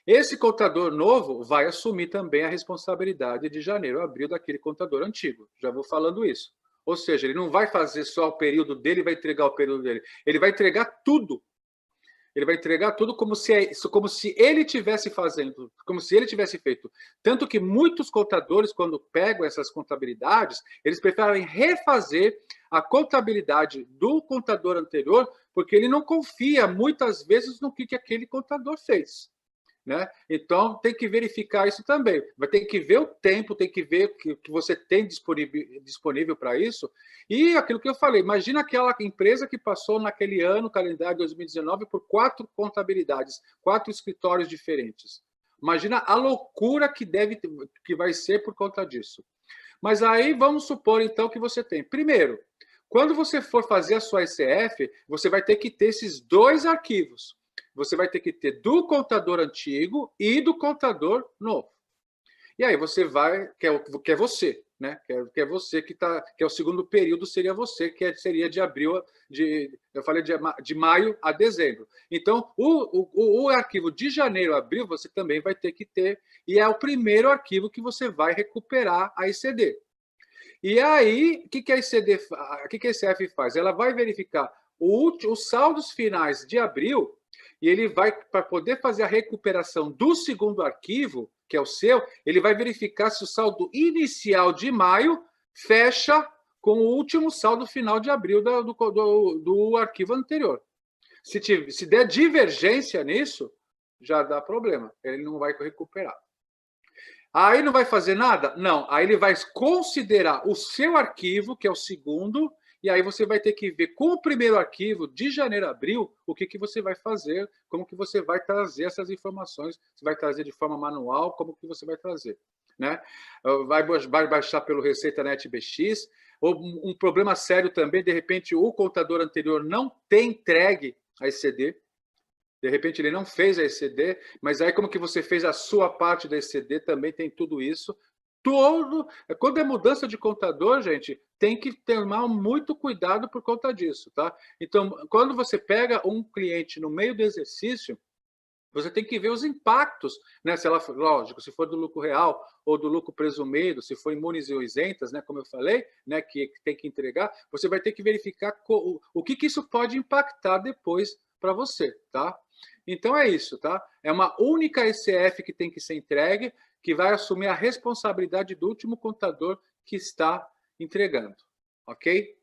Esse contador novo vai assumir também a responsabilidade de janeiro a abril daquele contador antigo. Já vou falando isso. Ou seja, ele não vai fazer só o período dele e vai entregar o período dele. Ele vai entregar tudo. Ele vai entregar tudo como se ele tivesse fazendo, como se ele tivesse feito. Tanto que muitos contadores, quando pegam essas contabilidades, eles preferem refazer a contabilidade do contador anterior, porque ele não confia, muitas vezes, no que aquele contador fez. Né? Então, tem que verificar isso também. Vai ter que ver o tempo, tem que ver o que você tem disponível para isso. E aquilo que eu falei, imagina aquela empresa que passou naquele ano, calendário 2019, por 4 contabilidades, 4 escritórios diferentes. Imagina a loucura que vai ser por conta disso. Mas aí, vamos supor, então, que você tem. Primeiro, quando você for fazer a sua ECF, você vai ter que ter esses 2 arquivos. Você vai ter que ter do contador antigo e do contador novo. E aí você vai, que é você, né? Que é você que é o segundo período, seria você, seria de abril, eu falei de maio a dezembro. Então, o arquivo de janeiro a abril você também vai ter que ter, e é o primeiro arquivo que você vai recuperar a ECD. E aí, o que a ECF faz? Ela vai verificar os saldos finais de abril. E ele vai, para poder fazer a recuperação do segundo arquivo, que é o seu, ele vai verificar se o saldo inicial de maio fecha com o último saldo final de abril do arquivo anterior. Se der divergência nisso, já dá problema. Ele não vai recuperar. Aí não vai fazer nada? Não. Aí ele vai considerar o seu arquivo, que é o segundo, e aí você vai ter que ver com o primeiro arquivo, de janeiro a abril, o que você vai fazer, como que você vai trazer essas informações, você vai trazer de forma manual, como que você vai trazer. Né? Vai baixar pelo Receita Net BX, ou um problema sério também, de repente o contador anterior não tem entregue a ECD, de repente ele não fez a ECD, mas aí como que você fez a sua parte da ECD, também tem tudo isso. Quando é mudança de contador, gente, tem que tomar muito cuidado por conta disso, tá? Então, quando você pega um cliente no meio do exercício, você tem que ver os impactos, né? Se ela, lógico, se for do lucro real ou do lucro presumido, se for imunes ou isentas, né? Como eu falei, né? Que tem que entregar, você vai ter que verificar o que isso pode impactar depois para você, tá? Então é isso, tá? É uma única ECF que tem que ser entregue, que vai assumir a responsabilidade do último contador que está entregando, ok?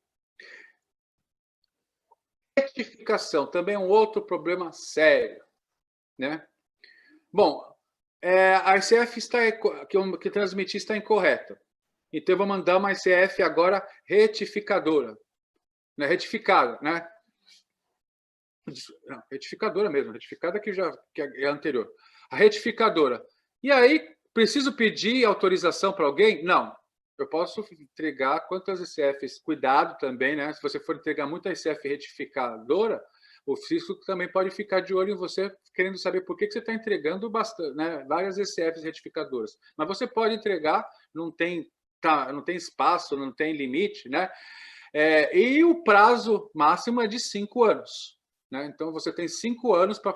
Retificação, também é um outro problema sério, né? Bom, a ECF que transmiti está incorreta. Então, eu vou mandar uma ECF agora retificadora, né? Retificada, né? Não, retificadora mesmo, retificada que é a anterior. A retificadora. E aí, preciso pedir autorização para alguém? Não. Eu posso entregar quantas ECFs, cuidado também, né? Se você for entregar muita ECF retificadora, o fisco também pode ficar de olho em você, querendo saber por que você está entregando bastante, né? Várias ECFs retificadoras. Mas você pode entregar, não tem espaço, não tem limite, né? E o prazo máximo é de 5 anos. Né? Então, você tem 5 anos para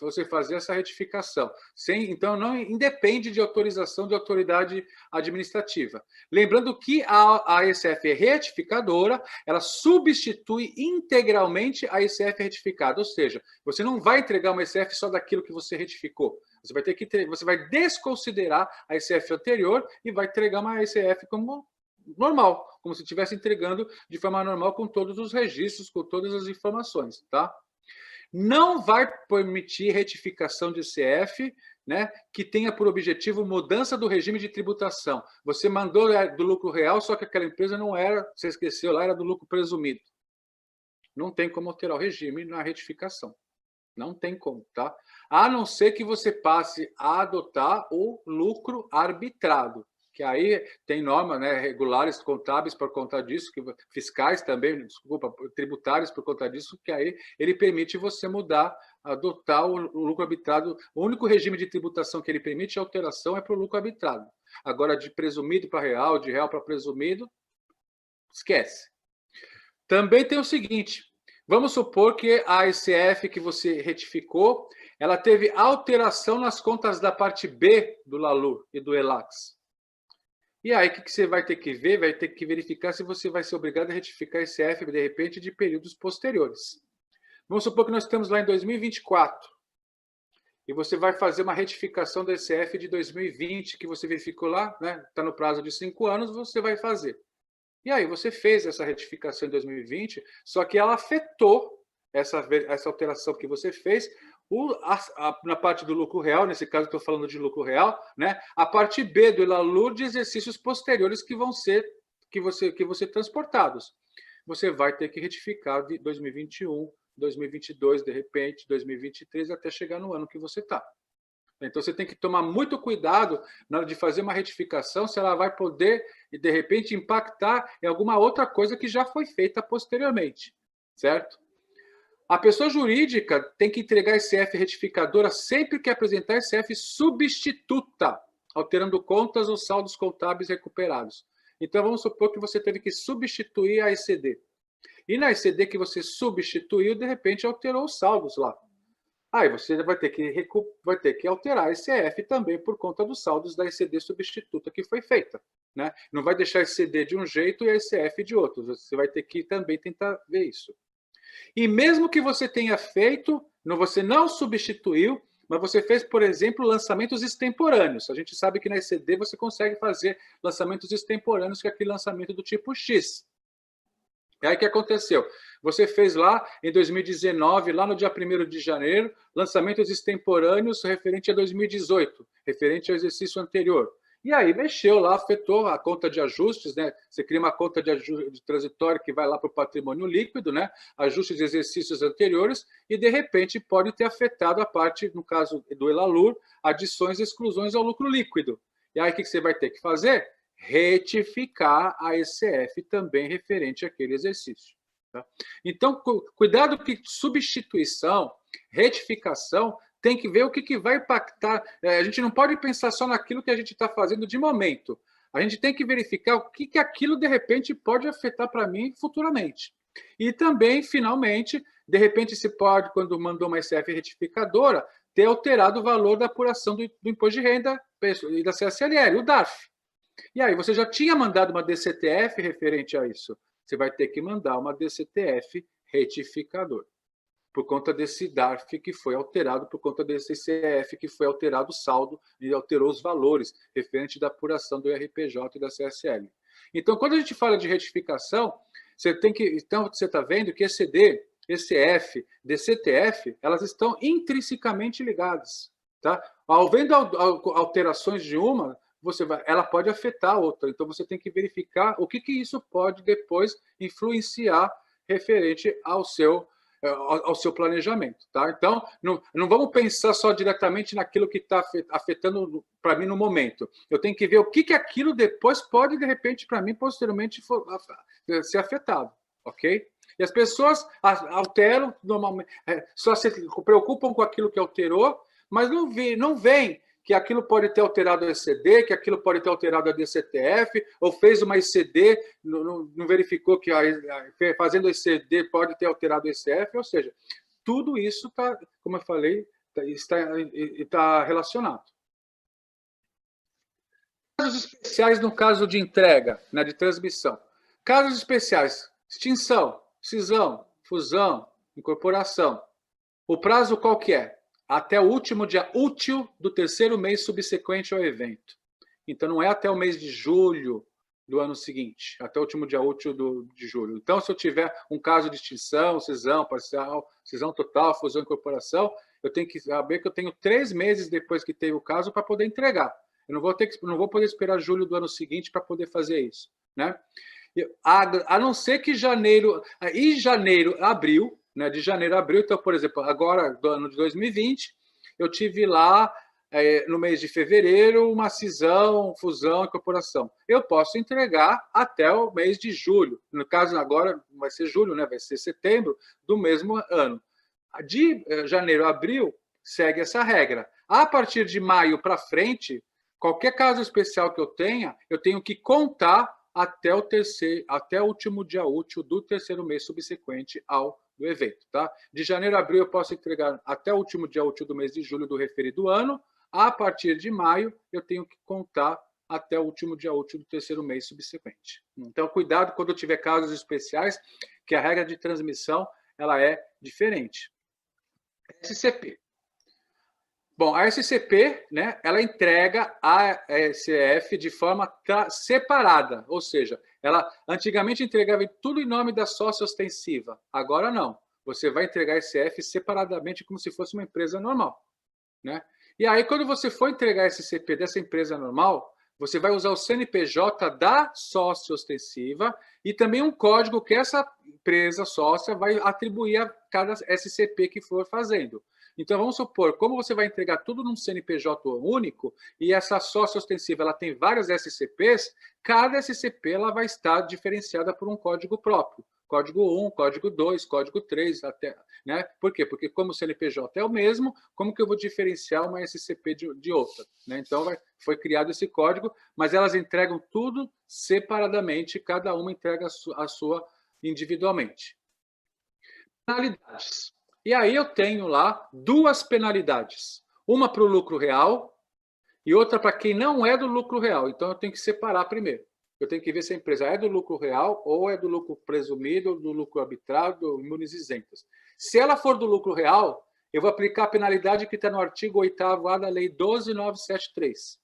você fazer essa retificação. Então, não independe de autorização de autoridade administrativa. Lembrando que a ECF retificadora, ela substitui integralmente a ECF retificada, ou seja, você não vai entregar uma ECF só daquilo que você retificou. Você vai desconsiderar a ECF anterior e vai entregar uma ECF como normal, como se estivesse entregando de forma normal com todos os registros, com todas as informações, tá? não vai permitir retificação de ICF, né, que tenha por objetivo mudança do regime de tributação. Você mandou do lucro real, só que aquela empresa não era, você esqueceu lá, era do lucro presumido. Não tem como alterar o regime na retificação. Não tem como, tá? A não ser que você passe a adotar o lucro arbitrado, que aí tem normas, né, regulares, contábeis por conta disso, fiscais também, desculpa, tributários por conta disso, que aí ele permite você mudar, adotar o lucro arbitrado. O único regime de tributação que ele permite alteração é para o lucro arbitrado. Agora, de presumido para real, de real para presumido, esquece. Também tem o seguinte, vamos supor que a ICF que você retificou, ela teve alteração nas contas da parte B do LALUR e do ELAX. E aí, o que você vai ter que ver? Vai ter que verificar se você vai ser obrigado a retificar ICF, de repente, de períodos posteriores. Vamos supor que nós estamos lá em 2024, e você vai fazer uma retificação da ICF de 2020, que você verificou lá, né? Está no prazo de 5 anos, você vai fazer. E aí, você fez essa retificação em 2020, só que ela afetou essa alteração que você fez, na parte do lucro real, nesse caso estou falando de lucro real, né? A parte B do LALUR de exercícios posteriores que vão ser transportados. Você vai ter que retificar de 2021, 2022, de repente, 2023, até chegar no ano que você está. Então, você tem que tomar muito cuidado na hora de fazer uma retificação, se ela vai poder, de repente, impactar em alguma outra coisa que já foi feita posteriormente, certo? A pessoa jurídica tem que entregar ICF retificadora sempre que apresentar ICF substituta, alterando contas ou saldos contábeis recuperados. Então, vamos supor que você teve que substituir a ECD. E na ECD que você substituiu, de repente, alterou os saldos lá. Aí você vai ter que alterar a ICF também por conta dos saldos da ECD substituta que foi feita, né? Não vai deixar a ECD de um jeito e a ICF de outro. Você vai ter que também tentar ver isso. E mesmo que você tenha feito, você não substituiu, mas você fez, por exemplo, lançamentos extemporâneos. A gente sabe que na ECD você consegue fazer lançamentos extemporâneos, que é aquele lançamento do tipo X. E aí o que aconteceu? Você fez lá em 2019, lá no dia 1º de janeiro, lançamentos extemporâneos referente a 2018, referente ao exercício anterior. E aí mexeu lá, afetou a conta de ajustes, né? Você cria uma conta de transitório que vai lá para o patrimônio líquido, né? Ajustes de exercícios anteriores, e de repente pode ter afetado a parte, no caso do ELALUR, adições e exclusões ao lucro líquido. E aí o que você vai ter que fazer? Retificar a ECF também referente àquele exercício. Tá? Então, cuidado que substituição, retificação, tem que ver o que vai impactar. A gente não pode pensar só naquilo que a gente está fazendo de momento. A gente tem que verificar o que aquilo, de repente, pode afetar para mim futuramente. E também, finalmente, de repente, se pode, quando mandou uma ICF retificadora, ter alterado o valor da apuração do imposto de renda e da CSLL, o DARF. E aí, você já tinha mandado uma DCTF referente a isso. Você vai ter que mandar uma DCTF retificadora, por conta desse DARF que foi alterado, por conta desse ICF que foi alterado o saldo e alterou os valores referente da apuração do IRPJ e da CSL. Então, quando a gente fala de retificação, você tem que. Então, você está vendo que ECD, ECF, DCTF, elas estão intrinsecamente ligadas. Tá? Havendo alterações de uma, ela pode afetar a outra. Então, você tem que verificar o que isso pode depois influenciar referente ao seu planejamento. Tá? Então, não vamos pensar só diretamente naquilo que está afetando para mim no momento. Eu tenho que ver o que aquilo depois pode, de repente, para mim, posteriormente, ser afetado. Ok? E as pessoas alteram, normalmente, só se preocupam com aquilo que alterou, mas não veem que aquilo pode ter alterado a ECD, que aquilo pode ter alterado a DCTF, ou fez uma ECD, não verificou que fazendo a ECD pode ter alterado a ECF, ou seja, tudo isso está, como eu falei, está relacionado. Casos especiais no caso de entrega, né, de transmissão. Casos especiais, extinção, cisão, fusão, incorporação. O prazo qual que é? Até o último dia útil do terceiro mês subsequente ao evento. Então, não é até o mês de julho, do ano seguinte, até o último dia útil de julho. Então, se eu tiver um caso de extinção, cisão parcial, cisão total, fusão e incorporação, eu tenho que saber que eu tenho 3 meses depois que teve o caso para poder entregar. Eu não vou poder esperar julho do ano seguinte para poder fazer isso, né? A não ser que janeiro, abril, né? De janeiro a abril, então, por exemplo, agora do ano de 2020, eu tive lá no mês de fevereiro uma cisão, fusão, incorporação. Eu posso entregar até o mês de julho. No caso agora vai ser julho, né? Vai ser setembro do mesmo ano. De janeiro a abril segue essa regra. A partir de maio para frente, qualquer caso especial que eu tenho que contar até o último dia útil do terceiro mês subsequente ao do evento, tá? De janeiro a abril eu posso entregar até o último dia útil do mês de julho do referido ano. A partir de maio eu tenho que contar até o último dia útil do terceiro mês subsequente. Então, cuidado quando tiver casos especiais, que a regra de transmissão ela é diferente. SCP. Bom, a SCP, né, ela entrega a SCF de forma separada, ou seja, ela antigamente entregava tudo em nome da sócia ostensiva, agora não. Você vai entregar a SCF separadamente como se fosse uma empresa normal, né? E aí, quando você for entregar a SCP dessa empresa normal, você vai usar o CNPJ da sócia ostensiva e também um código que essa empresa sócia vai atribuir a cada SCP que for fazendo. Então, vamos supor, como você vai entregar tudo num CNPJ único e essa sócia ostensiva ela tem várias SCPs, cada SCP ela vai estar diferenciada por um código próprio. Código 1, código 2, código 3, até, né? Por quê? Porque como o CNPJ é o mesmo, como que eu vou diferenciar uma SCP de outra? Né? Então, foi criado esse código, mas elas entregam tudo separadamente, cada uma entrega a sua individualmente. Penalidades. E aí eu tenho lá 2 penalidades. Uma para o lucro real e outra para quem não é do lucro real. Então, eu tenho que separar primeiro. Eu tenho que ver se a empresa é do lucro real ou é do lucro presumido, do lucro arbitrado, do imunes isentas. Se ela for do lucro real, eu vou aplicar a penalidade que está no artigo 8º da Lei 12.973.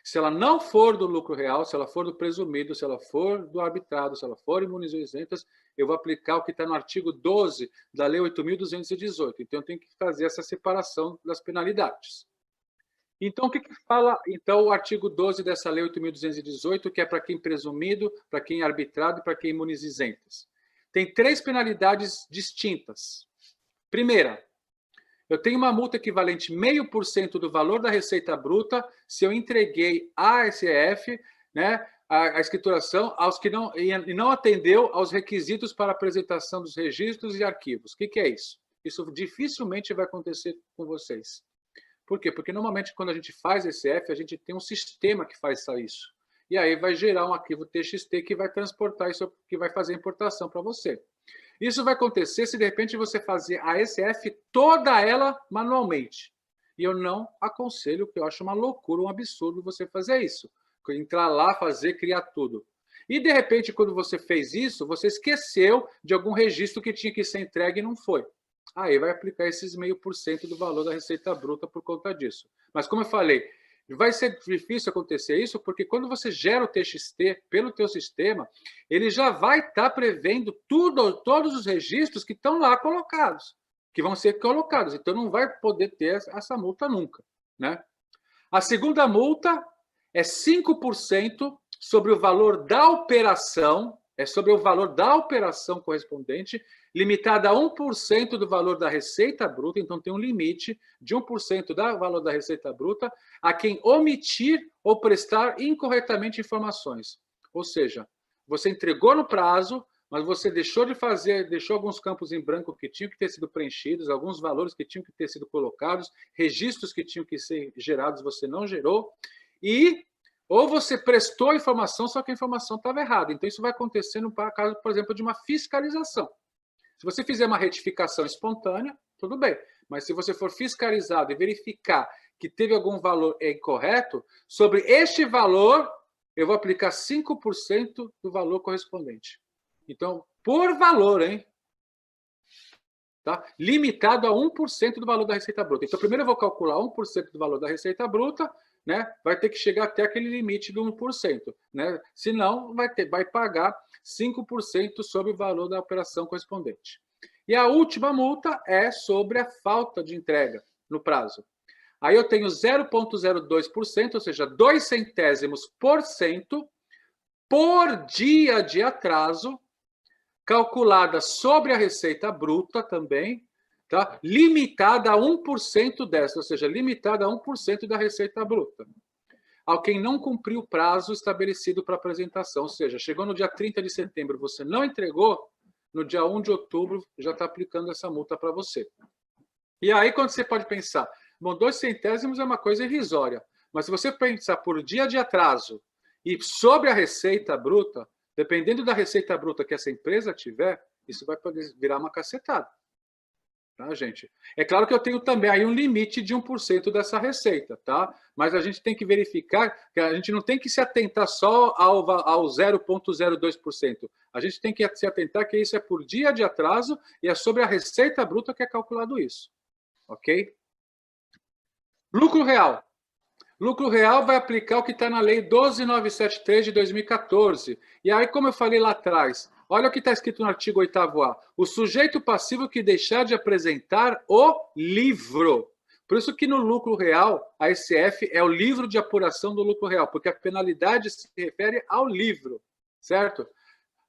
Se ela não for do lucro real, se ela for do presumido, se ela for do arbitrado, se ela for imunes isentas, eu vou aplicar o que está no artigo 12 da Lei 8.218. Então, eu tenho que fazer essa separação das penalidades. Então, o que fala então, o artigo 12 dessa Lei 8.218, que é para quem presumido, para quem arbitrado e para quem imunes isentas? Tem 3 penalidades distintas. Primeira, eu tenho uma multa equivalente a 0,5% do valor da receita bruta se eu entreguei a SCF, né, a escrituração, aos que não atendeu aos requisitos para apresentação dos registros e arquivos. O que é isso? Isso dificilmente vai acontecer com vocês. Por quê? Porque normalmente quando a gente faz SCF, a gente tem um sistema que faz isso. E aí vai gerar um arquivo TXT que vai transportar isso, que vai fazer a importação para você. Isso vai acontecer se de repente você fazer a SCF toda ela manualmente. E eu não aconselho, porque eu acho uma loucura, um absurdo você fazer isso. Entrar lá, fazer, criar tudo. E de repente, quando você fez isso, você esqueceu de algum registro que tinha que ser entregue e não foi. Aí vai aplicar esses 0,5% do valor da receita bruta por conta disso. Mas como eu falei, vai ser difícil acontecer isso, porque quando você gera o TXT pelo teu sistema, ele já vai estar prevendo todos os registros que estão lá colocados, que vão ser colocados. Então, não vai poder ter essa multa nunca, né? A segunda multa é 5% sobre o valor da operação, sobre o valor da operação correspondente, limitada a 1% do valor da receita bruta, então tem um limite de 1% do valor da receita bruta a quem omitir ou prestar incorretamente informações. Ou seja, você entregou no prazo, mas você deixou de fazer, deixou alguns campos em branco que tinham que ter sido preenchidos, alguns valores que tinham que ter sido colocados, registros que tinham que ser gerados, você não gerou, ou você prestou a informação, só que a informação estava errada. Então, isso vai acontecer no caso, por exemplo, de uma fiscalização. Se você fizer uma retificação espontânea, tudo bem. Mas se você for fiscalizado e verificar que teve algum valor incorreto, sobre este valor, eu vou aplicar 5% do valor correspondente. Então, por valor, hein? Tá? Limitado a 1% do valor da receita bruta. Então, primeiro eu vou calcular 1% do valor da receita bruta, né, vai ter que chegar até aquele limite do 1%, né? Senão, vai pagar 5% sobre o valor da operação correspondente. E a última multa é sobre a falta de entrega no prazo. Aí eu tenho 0,02%, ou seja, 0,02 por dia de atraso, calculada sobre a receita bruta também, tá? Limitada a 1% dessa, ou seja, limitada a 1% da receita bruta. Ao quem não cumpriu o prazo estabelecido para apresentação, ou seja, chegou no dia 30 de setembro, você não entregou, no dia 1 de outubro já está aplicando essa multa para você. E aí, quando você pode pensar, bom, 2 centésimos é uma coisa irrisória, mas se você pensar por dia de atraso e sobre a receita bruta, dependendo da receita bruta que essa empresa tiver, isso vai poder virar uma cacetada. Tá, gente? É claro que eu tenho também aí um limite de 1% dessa receita, tá? Mas a gente tem que verificar que a gente não tem que se atentar só ao 0,02%. A gente tem que se atentar que isso é por dia de atraso e é sobre a receita bruta que é calculado isso. Ok? Lucro real. Lucro real vai aplicar o que está na Lei 12.973 de 2014. E aí, como eu falei lá atrás, olha o que está escrito no artigo 8º-A. O sujeito passivo que deixar de apresentar o livro. Por isso que no lucro real, a SF é o livro de apuração do lucro real, porque a penalidade se refere ao livro, certo?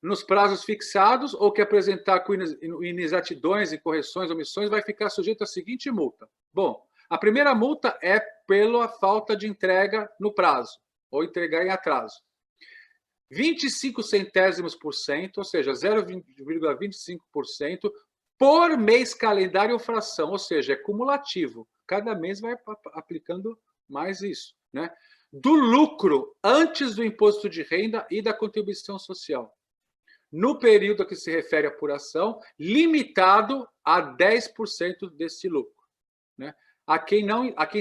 Nos prazos fixados, ou que apresentar com inexatidões, incorreções, omissões, vai ficar sujeito à seguinte multa. Bom, a primeira multa é pela falta de entrega no prazo, ou entregar em atraso. 25 centésimos por cento, ou seja, 0,25% por mês calendário ou fração, ou seja, é cumulativo. Cada mês vai aplicando mais isso, né? Do lucro antes do imposto de renda e da contribuição social. No período a que se refere à apuração, limitado a 10% desse lucro, né? A quem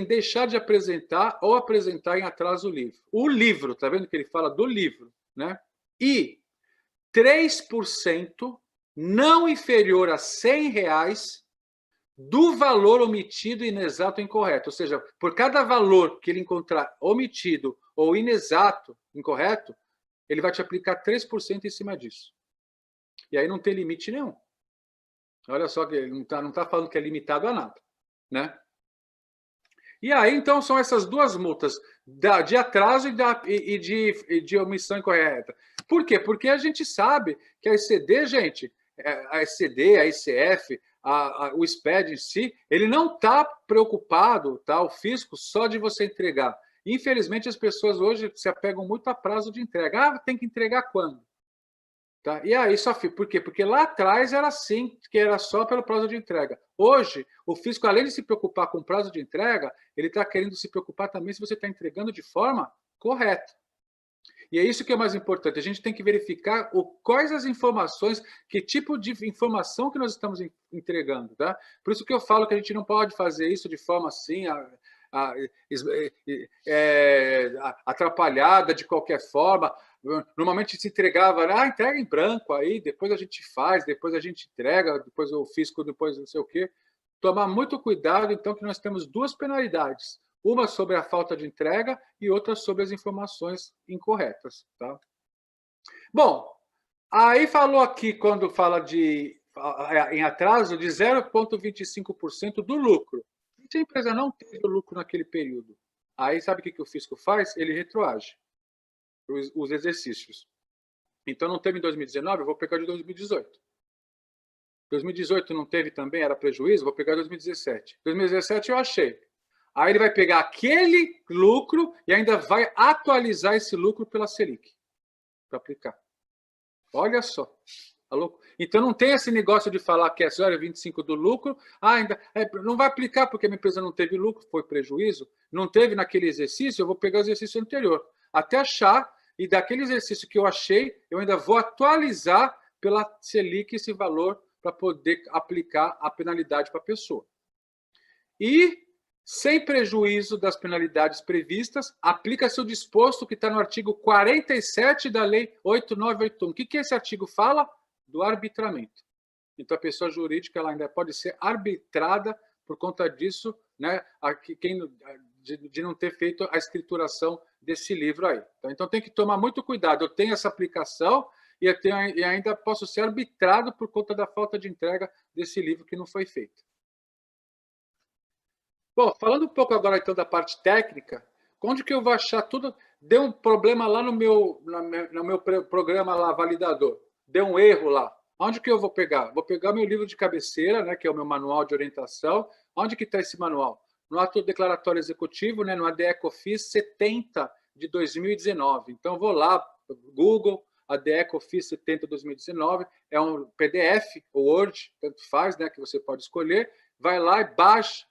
deixar de apresentar ou apresentar em atraso o livro. O livro, tá vendo que ele fala do livro, né? E 3% não inferior a R$100 do valor omitido, inexato ou incorreto. Ou seja, por cada valor que ele encontrar omitido ou inexato, incorreto, ele vai te aplicar 3% em cima disso. E aí não tem limite nenhum. Olha só que ele não tá falando que é limitado a nada, né? E aí, então, são essas duas multas, de atraso e de omissão incorreta. Por quê? Porque a gente sabe que a ECD, gente, a ECD, a ICF, o SPED em si, ele não está preocupado, tá, o fisco, só de você entregar. Infelizmente, as pessoas hoje se apegam muito a prazo de entrega. Ah, tem que entregar quando? Tá? E aí, por quê? Porque lá atrás era assim, que era só pelo prazo de entrega. Hoje, o fisco, além de se preocupar com o prazo de entrega, ele está querendo se preocupar também se você está entregando de forma correta. E é isso que é mais importante. A gente tem que verificar quais as informações, que tipo de informação que nós estamos entregando. Tá? Por isso que eu falo que a gente não pode fazer isso de forma assim, atrapalhada de qualquer forma. Normalmente se entregava, entrega em branco aí, depois a gente faz, depois a gente entrega, depois o fisco, depois não sei o quê. Tomar muito cuidado, então, que nós temos duas penalidades. Uma sobre a falta de entrega e outra sobre as informações incorretas. Tá? Bom, aí falou aqui, quando fala em atraso, de 0,25% do lucro. Se a empresa não teve lucro naquele período, aí sabe o que o fisco faz? Ele retroage os exercícios. Então, não teve em 2019, eu vou pegar de 2018. 2018 não teve também, era prejuízo, vou pegar 2017. 2017 eu achei. Aí ele vai pegar aquele lucro e ainda vai atualizar esse lucro pela Selic para aplicar. Olha só. Tá louco? Então não tem esse negócio de falar que é 0,25 do lucro, não vai aplicar porque a minha empresa não teve lucro, foi prejuízo, não teve naquele exercício, eu vou pegar o exercício anterior. Até achar, e daquele exercício que eu achei, eu ainda vou atualizar pela Selic esse valor para poder aplicar a penalidade para a pessoa. E, sem prejuízo das penalidades previstas, aplica-se o disposto que está no artigo 47 da Lei 8.981. O que esse artigo fala? Do arbitramento. Então, a pessoa jurídica ela ainda pode ser arbitrada por conta disso, né? de não ter feito a escrituração desse livro aí. Então tem que tomar muito cuidado. Eu tenho essa aplicação e ainda posso ser arbitrado por conta da falta de entrega desse livro que não foi feito. Bom, falando um pouco agora então da parte técnica, onde que eu vou achar tudo? Deu um problema lá no meu programa lá, validador. Deu um erro lá. Onde que eu vou pegar? Vou pegar meu livro de cabeceira, né, que é o meu manual de orientação. Onde que está esse manual? No ato declaratório executivo, né, no ADEC Office 70 de 2019. Então, vou lá, Google, ADEC Office 70 de 2019, é um PDF ou Word, tanto faz, né, que você pode escolher. Vai lá e baixa.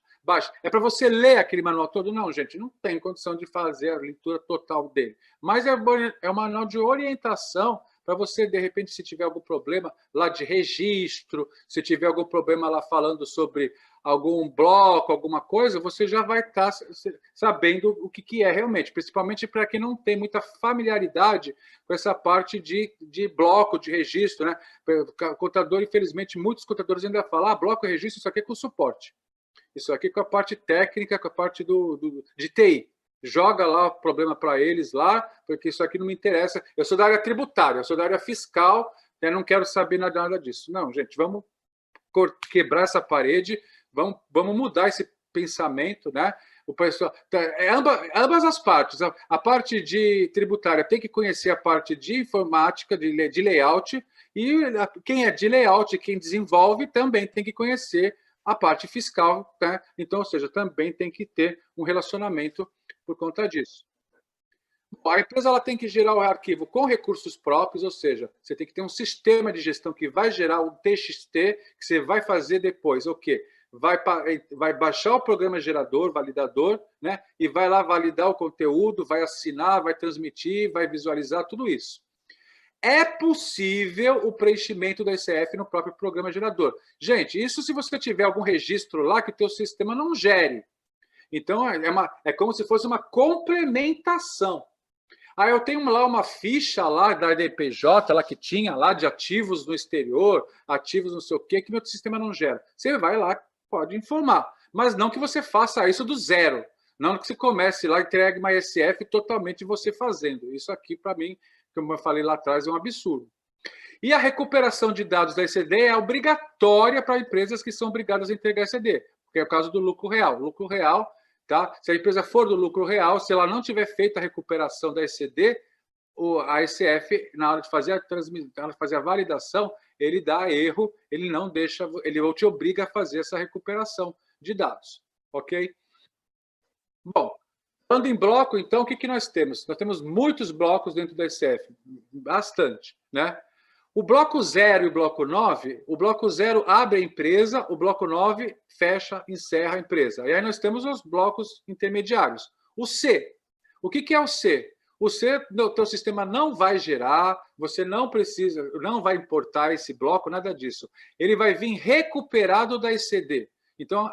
É para você ler aquele manual todo? Não, gente, não tem condição de fazer a leitura total dele. Mas é um manual de orientação para você, de repente, se tiver algum problema lá de registro, se tiver algum problema lá falando sobre algum bloco, alguma coisa, você já vai estar sabendo o que é realmente, principalmente para quem não tem muita familiaridade com essa parte de bloco, de registro, né? O contador, infelizmente, muitos contadores ainda falam, bloco e registro, isso aqui é com suporte. Isso aqui com a parte técnica, com a parte de TI. Joga lá o problema para eles lá, porque isso aqui não me interessa. Eu sou da área tributária, eu sou da área fiscal, eu não quero saber nada disso. Não, gente, vamos quebrar essa parede, vamos mudar esse pensamento, né? O pessoal, ambas as partes. A parte de tributária tem que conhecer a parte de informática, de layout, e quem é de layout, quem desenvolve, também tem que conhecer a parte fiscal, né? Então, ou seja, também tem que ter um relacionamento por conta disso. A empresa ela tem que gerar o arquivo com recursos próprios, ou seja, você tem que ter um sistema de gestão que vai gerar um TXT, que você vai fazer depois. O quê? Vai baixar o programa gerador, validador, né? E vai lá validar o conteúdo, vai assinar, vai transmitir, vai visualizar, tudo isso. É possível o preenchimento da ECF no próprio programa gerador. Gente, isso se você tiver algum registro lá que o teu sistema não gere. Então, é como se fosse uma complementação. Aí eu tenho lá uma ficha lá da DPJ, lá que tinha lá de ativos no exterior, ativos não sei o quê, que meu sistema não gera. Você vai lá, pode informar. Mas não que você faça isso do zero. Não que você comece lá e entregue uma ECF totalmente você fazendo. Isso aqui, para mim, como eu falei lá atrás, é um absurdo. E a recuperação de dados da ECD é obrigatória para empresas que são obrigadas a entregar ECD, porque é o caso do lucro real. Lucro real, tá? Se a empresa for do lucro real, se ela não tiver feito a recuperação da ECD, a ECF, na hora de fazer a validação, ele dá erro, ele não deixa, ele te obriga a fazer essa recuperação de dados, ok? Bom, falando em bloco, então, o que nós temos? Nós temos muitos blocos dentro da ECF, bastante, né? O bloco 0 e o bloco 9, o bloco 0 abre a empresa, o bloco 9 fecha, encerra a empresa. E aí nós temos os blocos intermediários. O C. O que é o C? O C, o teu sistema não vai gerar, você não precisa, não vai importar esse bloco, nada disso. Ele vai vir recuperado da ECD. Então,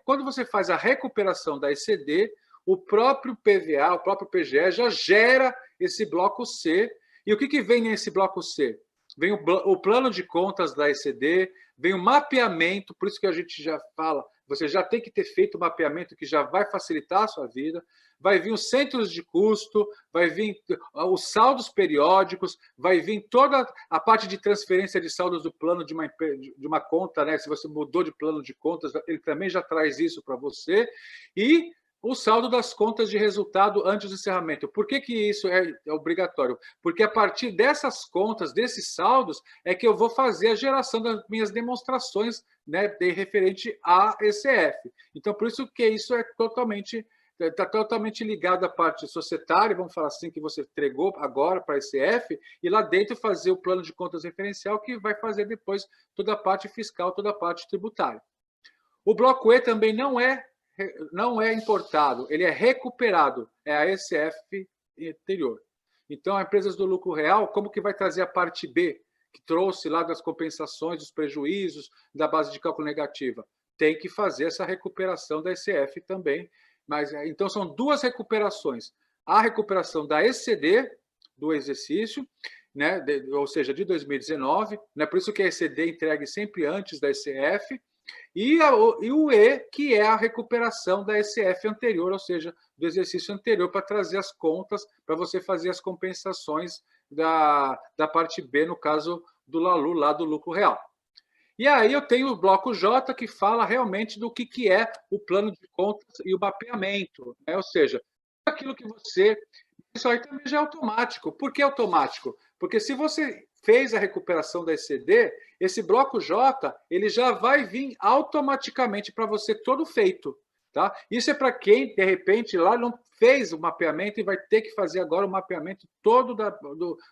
quando você faz a recuperação da ECD, o próprio PVA, o próprio PGE já gera esse bloco C. E o que vem nesse bloco C? Vem o plano de contas da ECD, vem o mapeamento, por isso que a gente já fala, você já tem que ter feito o mapeamento que já vai facilitar a sua vida, vai vir os centros de custo, vai vir os saldos periódicos, vai vir toda a parte de transferência de saldos do plano de uma conta, né? Se você mudou de plano de contas, ele também já traz isso para você, e o saldo das contas de resultado antes do encerramento. Por que isso é obrigatório? Porque a partir dessas contas, desses saldos, é que eu vou fazer a geração das minhas demonstrações, né, de referente à ECF. Então, por isso que isso está totalmente ligado à parte societária, vamos falar assim, que você entregou agora para a ECF, e lá dentro fazer o plano de contas referencial, que vai fazer depois toda a parte fiscal, toda a parte tributária. O bloco E também não é importado, ele é recuperado, é a ECF anterior. Então, as empresas do lucro real, como que vai trazer a parte B, que trouxe lá das compensações, dos prejuízos, da base de cálculo negativa? Tem que fazer essa recuperação da ECF também. Mas, então, são duas recuperações. A recuperação da ECD, do exercício, né, ou seja, de 2019, né, por isso que a ECD entregue sempre antes da ECF, e o E, que é a recuperação da SF anterior, ou seja, do exercício anterior, para trazer as contas, para você fazer as compensações da parte B, no caso do LALU, lá do lucro real. E aí eu tenho o bloco J, que fala realmente do que é o plano de contas e o mapeamento, né? Ou seja, aquilo que você... Isso aí também já é automático. Por que automático? Porque se você fez a recuperação da ECD, esse bloco J ele já vai vir automaticamente para você todo feito. Tá? Isso é para quem, de repente, lá não fez o mapeamento e vai ter que fazer agora o mapeamento todo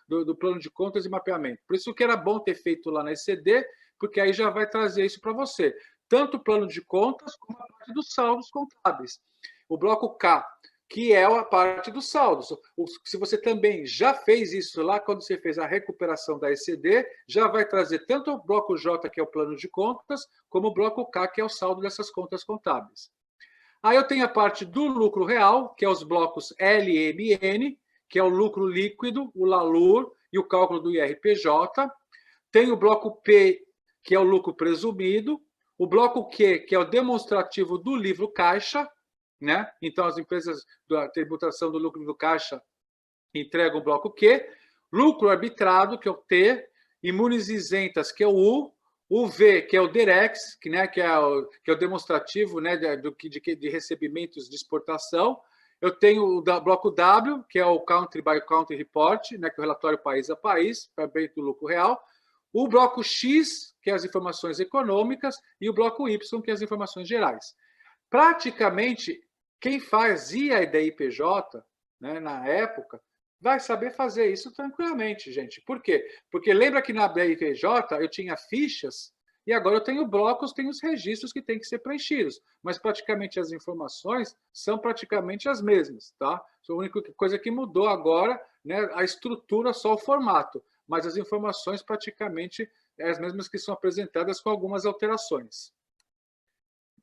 do plano de contas e mapeamento. Por isso que era bom ter feito lá na ECD, porque aí já vai trazer isso para você. Tanto o plano de contas como a parte dos saldos contábeis. O bloco K, que é a parte dos saldos. Se você também já fez isso lá, quando você fez a recuperação da ECD, já vai trazer tanto o bloco J, que é o plano de contas, como o bloco K, que é o saldo dessas contas contábeis. Aí eu tenho a parte do lucro real, que é os blocos L e M e N, que é o lucro líquido, o LALUR e o cálculo do IRPJ. Tem o bloco P, que é o lucro presumido. O bloco Q, que é o demonstrativo do livro caixa, né? Então, as empresas da tributação do lucro do caixa entregam o bloco Q. Lucro arbitrado, que é o T. Imunes isentas, que é o U. O V, que é o DIREX, que é o demonstrativo, né, de recebimentos de exportação. Eu tenho o bloco W, que é o Country by Country Report, né, que é o relatório país a país, para bem do lucro real. O bloco X, que é as informações econômicas, e o bloco Y, que é as informações gerais. Praticamente, quem fazia a IDIPJ, né, na época, vai saber fazer isso tranquilamente, gente. Por quê? Porque lembra que na IDIPJ eu tinha fichas e agora eu tenho blocos, tenho os registros que têm que ser preenchidos, mas praticamente as informações são praticamente as mesmas, tá? A única coisa que mudou agora, né, a estrutura, só o formato, mas as informações praticamente é as mesmas que são apresentadas com algumas alterações.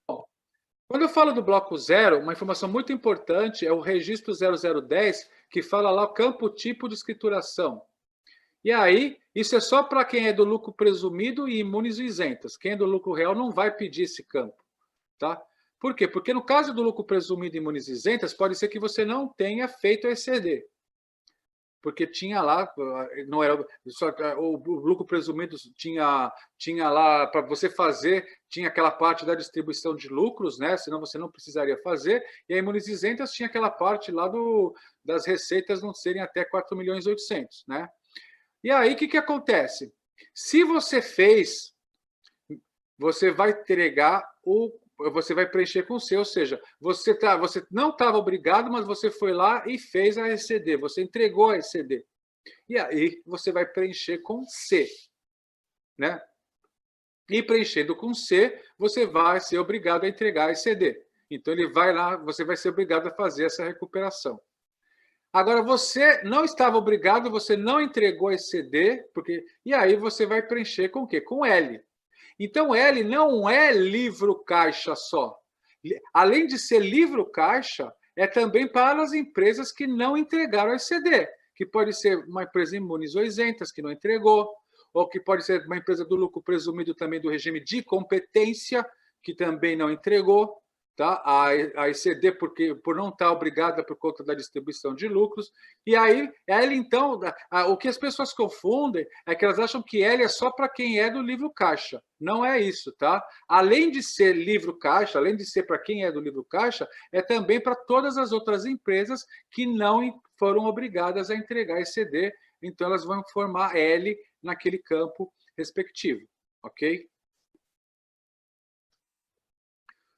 Bom, quando eu falo do bloco 0, uma informação muito importante é o registro 0010, que fala lá o campo tipo de escrituração. E aí, isso é só para quem é do lucro presumido e imunes e isentas. Quem é do lucro real não vai pedir esse campo. Tá? Por quê? Porque no caso do lucro presumido e imunes e isentas, pode ser que você não tenha feito a ECD. Porque tinha lá, não era só o lucro presumido tinha lá para você fazer, tinha aquela parte da distribuição de lucros, né? Senão você não precisaria fazer. E a imunes isentas tinha aquela parte lá das receitas não serem até 4.800.000, né? E aí o que acontece? Se você fez, você vai entregar você vai preencher com o seu, ou seja, você não estava obrigado, mas você foi lá e fez a ECD, você entregou a ECD. E aí você vai preencher com C, né? E preenchendo com C, você vai ser obrigado a entregar a ECD. Então ele vai lá, você vai ser obrigado a fazer essa recuperação. Agora, você não estava obrigado, você não entregou a ECD, e aí você vai preencher com o quê? Com L. Então, L não é livro caixa só. Além de ser livro caixa, é também para as empresas que não entregaram a ECD, que pode ser uma empresa imunes ou isentas que não entregou, ou que pode ser uma empresa do lucro presumido também do regime de competência, que também não entregou. Tá? A ECD por não estar obrigada por conta da distribuição de lucros. E aí, L, então, o que as pessoas confundem é que elas acham que L é só para quem é do livro caixa. Não é isso, tá? Além de ser livro caixa, além de ser para quem é do livro caixa, é também para todas as outras empresas que não foram obrigadas a entregar ECD. Então, elas vão formar L naquele campo respectivo, ok?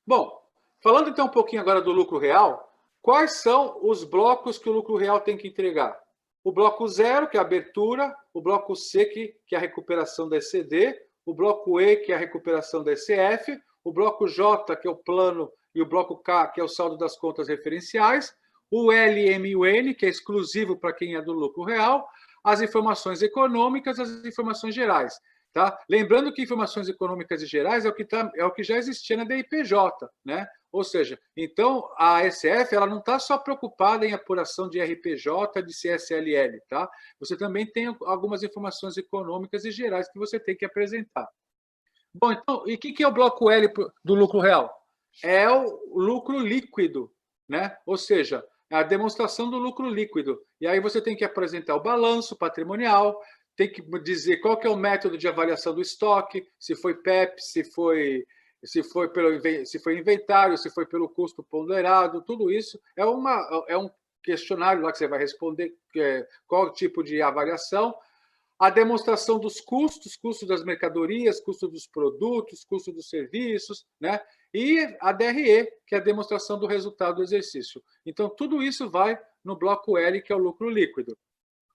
Bom, falando então um pouquinho agora do lucro real, quais são os blocos que o lucro real tem que entregar? O bloco 0, que é a abertura, o bloco C, que é a recuperação da ECD, o bloco E, que é a recuperação da ECF, o bloco J, que é o plano, e o bloco K, que é o saldo das contas referenciais, o L, M e o N, que é exclusivo para quem é do lucro real, as informações econômicas, as informações gerais. Tá? Lembrando que informações econômicas e gerais é o que já existia na DIPJ, né? Ou seja, então a SF ela não está só preocupada em apuração de RPJ, de CSLL, tá? Você também tem algumas informações econômicas e gerais que você tem que apresentar. Bom, então, e o que é o bloco L do lucro real? É o lucro líquido, né? Ou seja, é a demonstração do lucro líquido. E aí você tem que apresentar o balanço patrimonial, tem que dizer qual que é o método de avaliação do estoque, se foi PEP, se foi inventário, se foi pelo custo ponderado, tudo isso é um questionário lá que você vai responder qual tipo de avaliação. A demonstração dos custos, custo das mercadorias, custo dos produtos, custo dos serviços, né? E a DRE, que é a demonstração do resultado do exercício. Então, tudo isso vai no bloco L, que é o lucro líquido.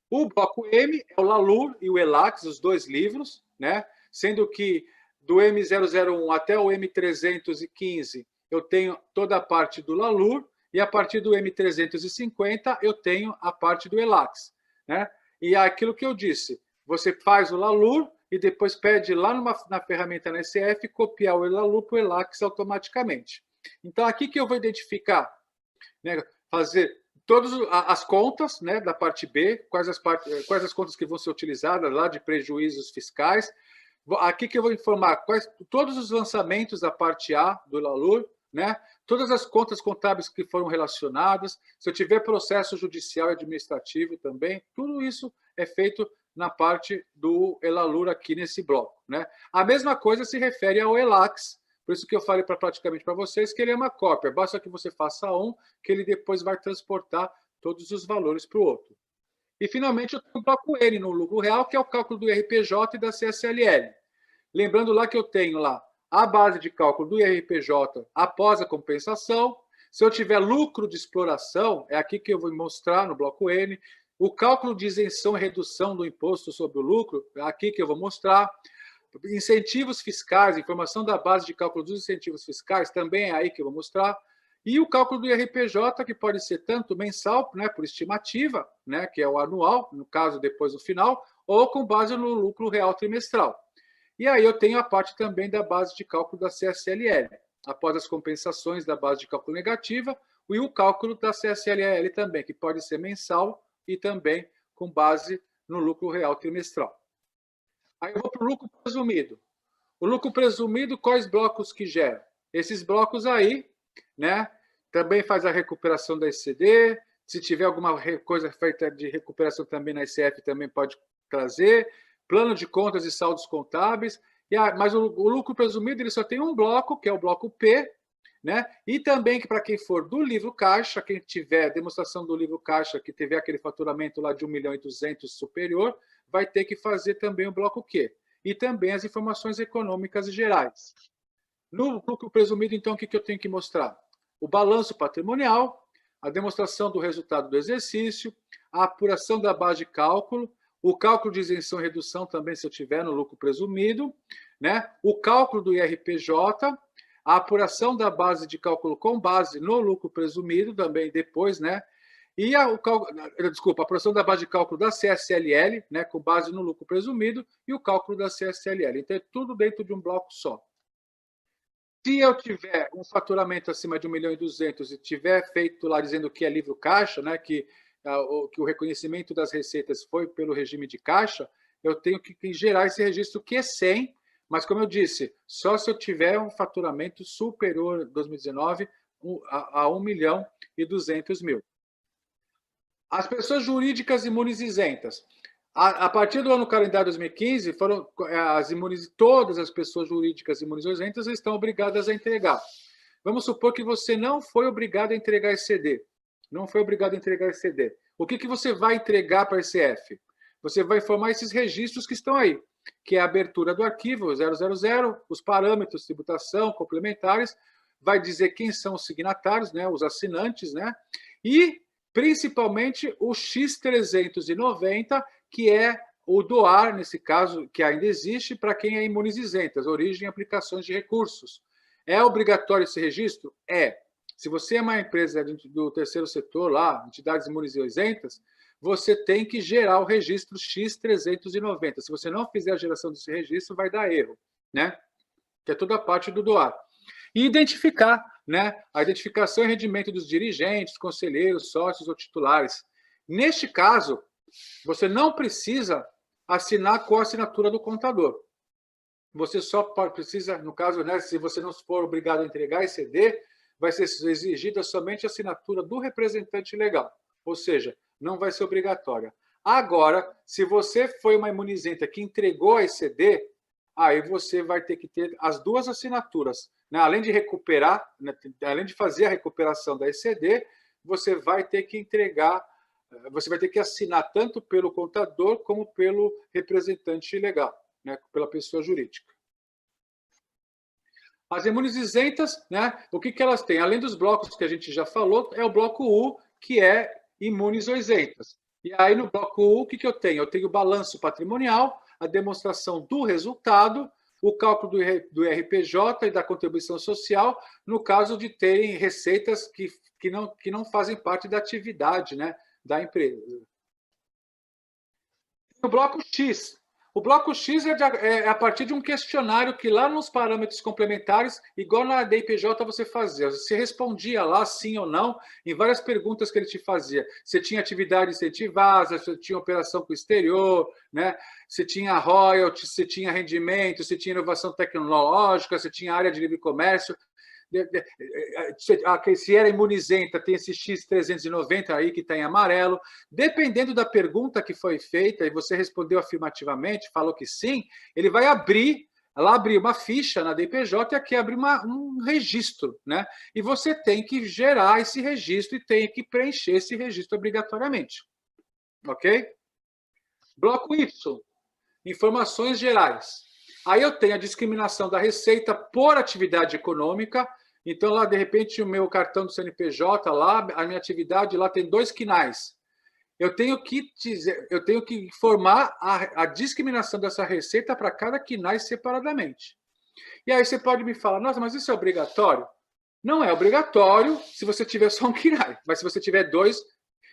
O bloco M é o LALUR e o ELAX, os dois livros, né? Sendo que do M001 até o M315 eu tenho toda a parte do LALUR e a partir do M350 eu tenho a parte do ELAX, né? E aquilo que eu disse, você faz o LALUR e depois pede lá na ferramenta na SF copiar o LALUR para o ELAX automaticamente. Então, aqui que eu vou identificar, né, fazer todas as contas, né, da parte B, quais as contas que vão ser utilizadas lá de prejuízos fiscais. Aqui que eu vou informar todos os lançamentos da parte A do LALUR, né, todas as contas contábeis que foram relacionadas, se eu tiver processo judicial e administrativo também, tudo isso é feito na parte do ELALUR aqui nesse bloco, né? A mesma coisa se refere ao ELAX, por isso que eu falei praticamente para vocês que ele é uma cópia. Basta que você faça um, que ele depois vai transportar todos os valores para o outro. E, finalmente, eu tenho o bloco N no lucro real, que é o cálculo do IRPJ e da CSLL. Lembrando lá que eu tenho lá a base de cálculo do IRPJ após a compensação. Se eu tiver lucro de exploração, é aqui que eu vou mostrar no bloco N. O cálculo de isenção e redução do imposto sobre o lucro, é aqui que eu vou mostrar. Incentivos fiscais, informação da base de cálculo dos incentivos fiscais, também é aí que eu vou mostrar. E o cálculo do IRPJ, que pode ser tanto mensal, né, por estimativa, né, que é o anual, no caso depois do final, ou com base no lucro real trimestral. E aí eu tenho a parte também da base de cálculo da CSLL, após as compensações da base de cálculo negativa, e o cálculo da CSLL também, que pode ser mensal e também com base no lucro real trimestral. Aí eu vou para o lucro presumido. O lucro presumido, quais blocos que gera? Esses blocos aí, né? Também faz a recuperação da ECD. Se tiver alguma coisa feita de recuperação também na ICF, também pode trazer. Plano de contas e saldos contábeis. Mas o lucro presumido ele só tem um bloco, que é o bloco P, né? E também que para quem for do livro caixa, quem tiver demonstração do livro caixa, que tiver aquele faturamento lá de 1.200.000 superior, vai ter que fazer também o bloco Q. E também as informações econômicas gerais. No lucro presumido, então, o que eu tenho que mostrar? O balanço patrimonial, a demonstração do resultado do exercício, a apuração da base de cálculo, o cálculo de isenção e redução também, se eu tiver no lucro presumido, né? O cálculo do IRPJ, a apuração da base de cálculo com base no lucro presumido, também depois, né? E a apuração da base de cálculo da CSLL, né, com base no lucro presumido, e o cálculo da CSLL. Então, é tudo dentro de um bloco só. Se eu tiver um faturamento acima de 1.200.000 e tiver feito lá dizendo que é livro caixa, né, que o reconhecimento das receitas foi pelo regime de caixa, eu tenho que gerar esse registro Q100, mas, como eu disse, só se eu tiver um faturamento superior, 2019, a 1.200.000. As pessoas jurídicas imunes isentas. A partir do ano calendário 2015, todas as pessoas jurídicas imunes isentas estão obrigadas a entregar. Vamos supor que você não foi obrigado a entregar ECD. Não foi obrigado a entregar ECD. O que você vai entregar para a ICF? Você vai informar esses registros que estão aí, que é a abertura do arquivo 000, os parâmetros, tributação, complementares, vai dizer quem são os signatários, né, os assinantes, né, e principalmente o X390, que é o doar, nesse caso, que ainda existe, para quem é imunes isentas, origem e aplicações de recursos. É obrigatório esse registro? É. Se você é uma empresa do terceiro setor, lá, entidades imunes isentas, você tem que gerar o registro X390. Se você não fizer a geração desse registro, vai dar erro, né? Que é toda a parte do doar. E identificar, né? A identificação e rendimento dos dirigentes, conselheiros, sócios ou titulares. Neste caso, você não precisa assinar com a assinatura do contador. você só precisa, no caso, né, se você não for obrigado a entregar ECD, vai ser exigida somente a assinatura do representante legal, ou seja, não vai ser obrigatória. Agora, se você foi uma imunizenta que entregou a ECD, aí você vai ter que ter as duas assinaturas, né? Além de recuperar, né, além de fazer a recuperação da ECD, você vai ter que entregar, você vai ter que assinar tanto pelo contador como pelo representante legal, né, pela pessoa jurídica. As imunes isentas, né, o que elas têm? Além dos blocos que a gente já falou, é o bloco U, que é imunes ou isentas. E aí, no bloco U, o que eu tenho? Eu tenho o balanço patrimonial, a demonstração do resultado, o cálculo do RPJ e da contribuição social, no caso de terem receitas que não fazem parte da atividade, né, da empresa. O bloco X. O bloco X é a partir de um questionário que lá nos parâmetros complementares, igual na DIPJ você fazia. Você respondia lá sim ou não em várias perguntas que ele te fazia. Você tinha atividade incentivada, você tinha operação com o exterior, né? Você tinha royalty, você tinha rendimento, você tinha inovação tecnológica, você tinha área de livre comércio. Se era imunizenta, tem esse X390 aí que está em amarelo. Dependendo da pergunta que foi feita e você respondeu afirmativamente, falou que sim, ele vai abrir uma ficha na DPJ e aqui abre um registro, né? E você tem que gerar esse registro e tem que preencher esse registro obrigatoriamente. Ok? Bloco Y. Informações gerais. Aí eu tenho a discriminação da receita por atividade econômica. Então, lá, de repente, o meu cartão do CNPJ, lá, a minha atividade lá tem 2 quinais. Eu tenho que informar a discriminação dessa receita para cada quinais separadamente. E aí você pode me falar, nossa, mas isso é obrigatório? Não é obrigatório se você tiver só um quinai, mas se você tiver 2,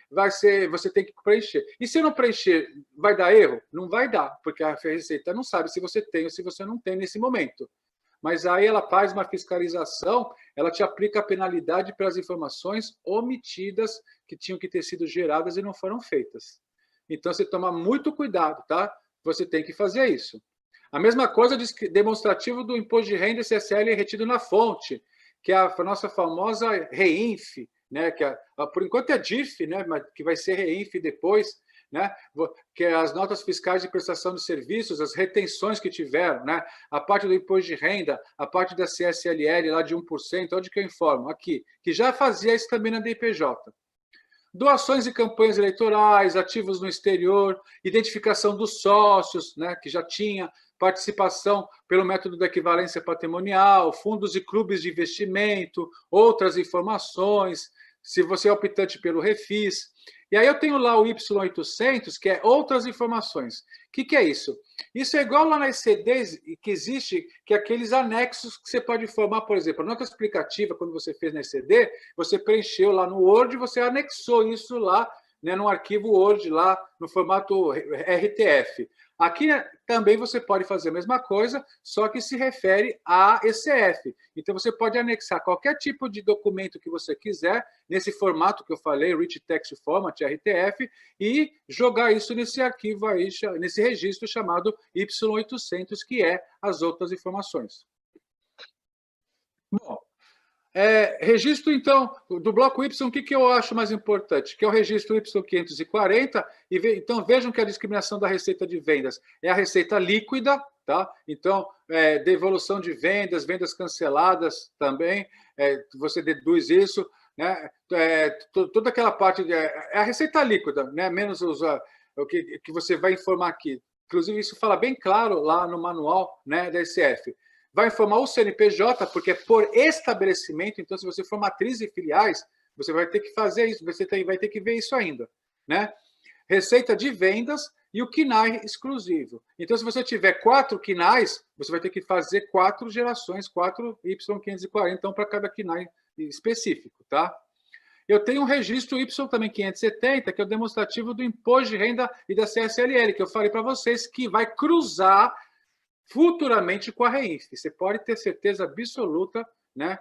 você tem que preencher. E se eu não preencher, vai dar erro? Não vai dar, porque a receita não sabe se você tem ou se você não tem nesse momento. Mas aí ela faz uma fiscalização, ela te aplica a penalidade pelas informações omitidas que tinham que ter sido geradas e não foram feitas. Então, você toma muito cuidado, tá? Você tem que fazer isso. A mesma coisa demonstrativo do imposto de renda CSL retido na fonte, que é a nossa famosa REINF, né? Que por enquanto é DIRF, né? Mas que vai ser REINF depois, né? Que é as notas fiscais de prestação de serviços, as retenções que tiveram, né? A parte do imposto de renda, a parte da CSLL lá de 1%, onde que eu informo? Aqui, que já fazia isso também na DIPJ. Doações e campanhas eleitorais, ativos no exterior, identificação dos sócios, né? Que já tinha, participação pelo método da equivalência patrimonial, fundos e clubes de investimento, outras informações, se você é optante pelo Refis. E aí eu tenho lá o Y800, que é outras informações. O que é isso? Isso é igual lá na ECD, que existe, que é aqueles anexos que você pode informar, por exemplo, a nota explicativa, quando você fez na ECD, você preencheu lá no Word, você anexou isso lá, né, no arquivo Word, lá no formato RTF. Aqui também você pode fazer a mesma coisa, só que se refere a ECF. Então, você pode anexar qualquer tipo de documento que você quiser, nesse formato que eu falei, Rich Text Format, RTF, e jogar isso nesse arquivo aí, nesse registro chamado Y800, que é as outras informações. Bom, registro, então, do bloco Y, o que eu acho mais importante? Que é o registro Y540, então vejam que a discriminação da receita de vendas é a receita líquida, tá? Então, devolução de vendas, vendas canceladas também, você deduz isso, né? Toda aquela parte, é a receita líquida, né? Menos o que você vai informar aqui. Inclusive, isso fala bem claro lá no manual, né, da ECF. Vai informar o CNPJ, porque é por estabelecimento, então, se você for matriz e filiais, você vai ter que fazer isso, você vai ter que ver isso ainda, né? Receita de vendas e o KNAI exclusivo. Então, se você tiver 4 KNAIs, você vai ter que fazer 4 gerações, 4 Y540, então, para cada KNAI específico, tá? Eu tenho um registro Y também 570, que é o demonstrativo do imposto de renda e da CSLL, que eu falei para vocês, que vai cruzar futuramente com a REINF. Você pode ter certeza absoluta, né?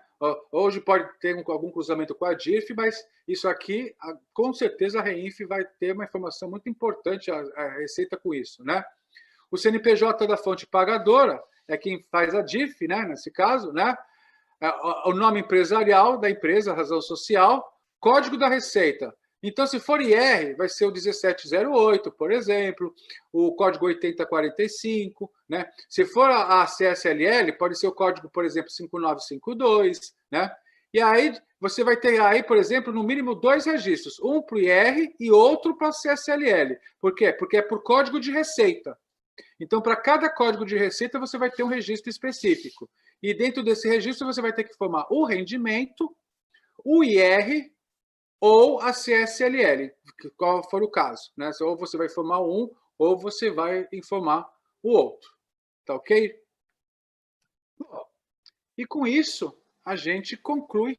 Hoje pode ter algum cruzamento com a DIRF, mas isso aqui, com certeza, a REINF vai ter uma informação muito importante, a Receita com isso, né? O CNPJ da fonte pagadora é quem faz a DIF, né, nesse caso, né? O nome empresarial da empresa, a razão social, código da receita. Então, se for IR, vai ser o 1708, por exemplo, o código 8045, né? Se for a CSLL, pode ser o código, por exemplo, 5952, né? E aí você vai ter aí, por exemplo, no mínimo 2 registros, um para o IR e outro para a CSLL. Por quê? Porque é por código de receita. Então, para cada código de receita, você vai ter um registro específico. E dentro desse registro, você vai ter que formar o rendimento, o IR ou a CSLL, qual for o caso, né? Ou você vai informar um, ou você vai informar o outro. Tá ok? Bom, e com isso, a gente conclui,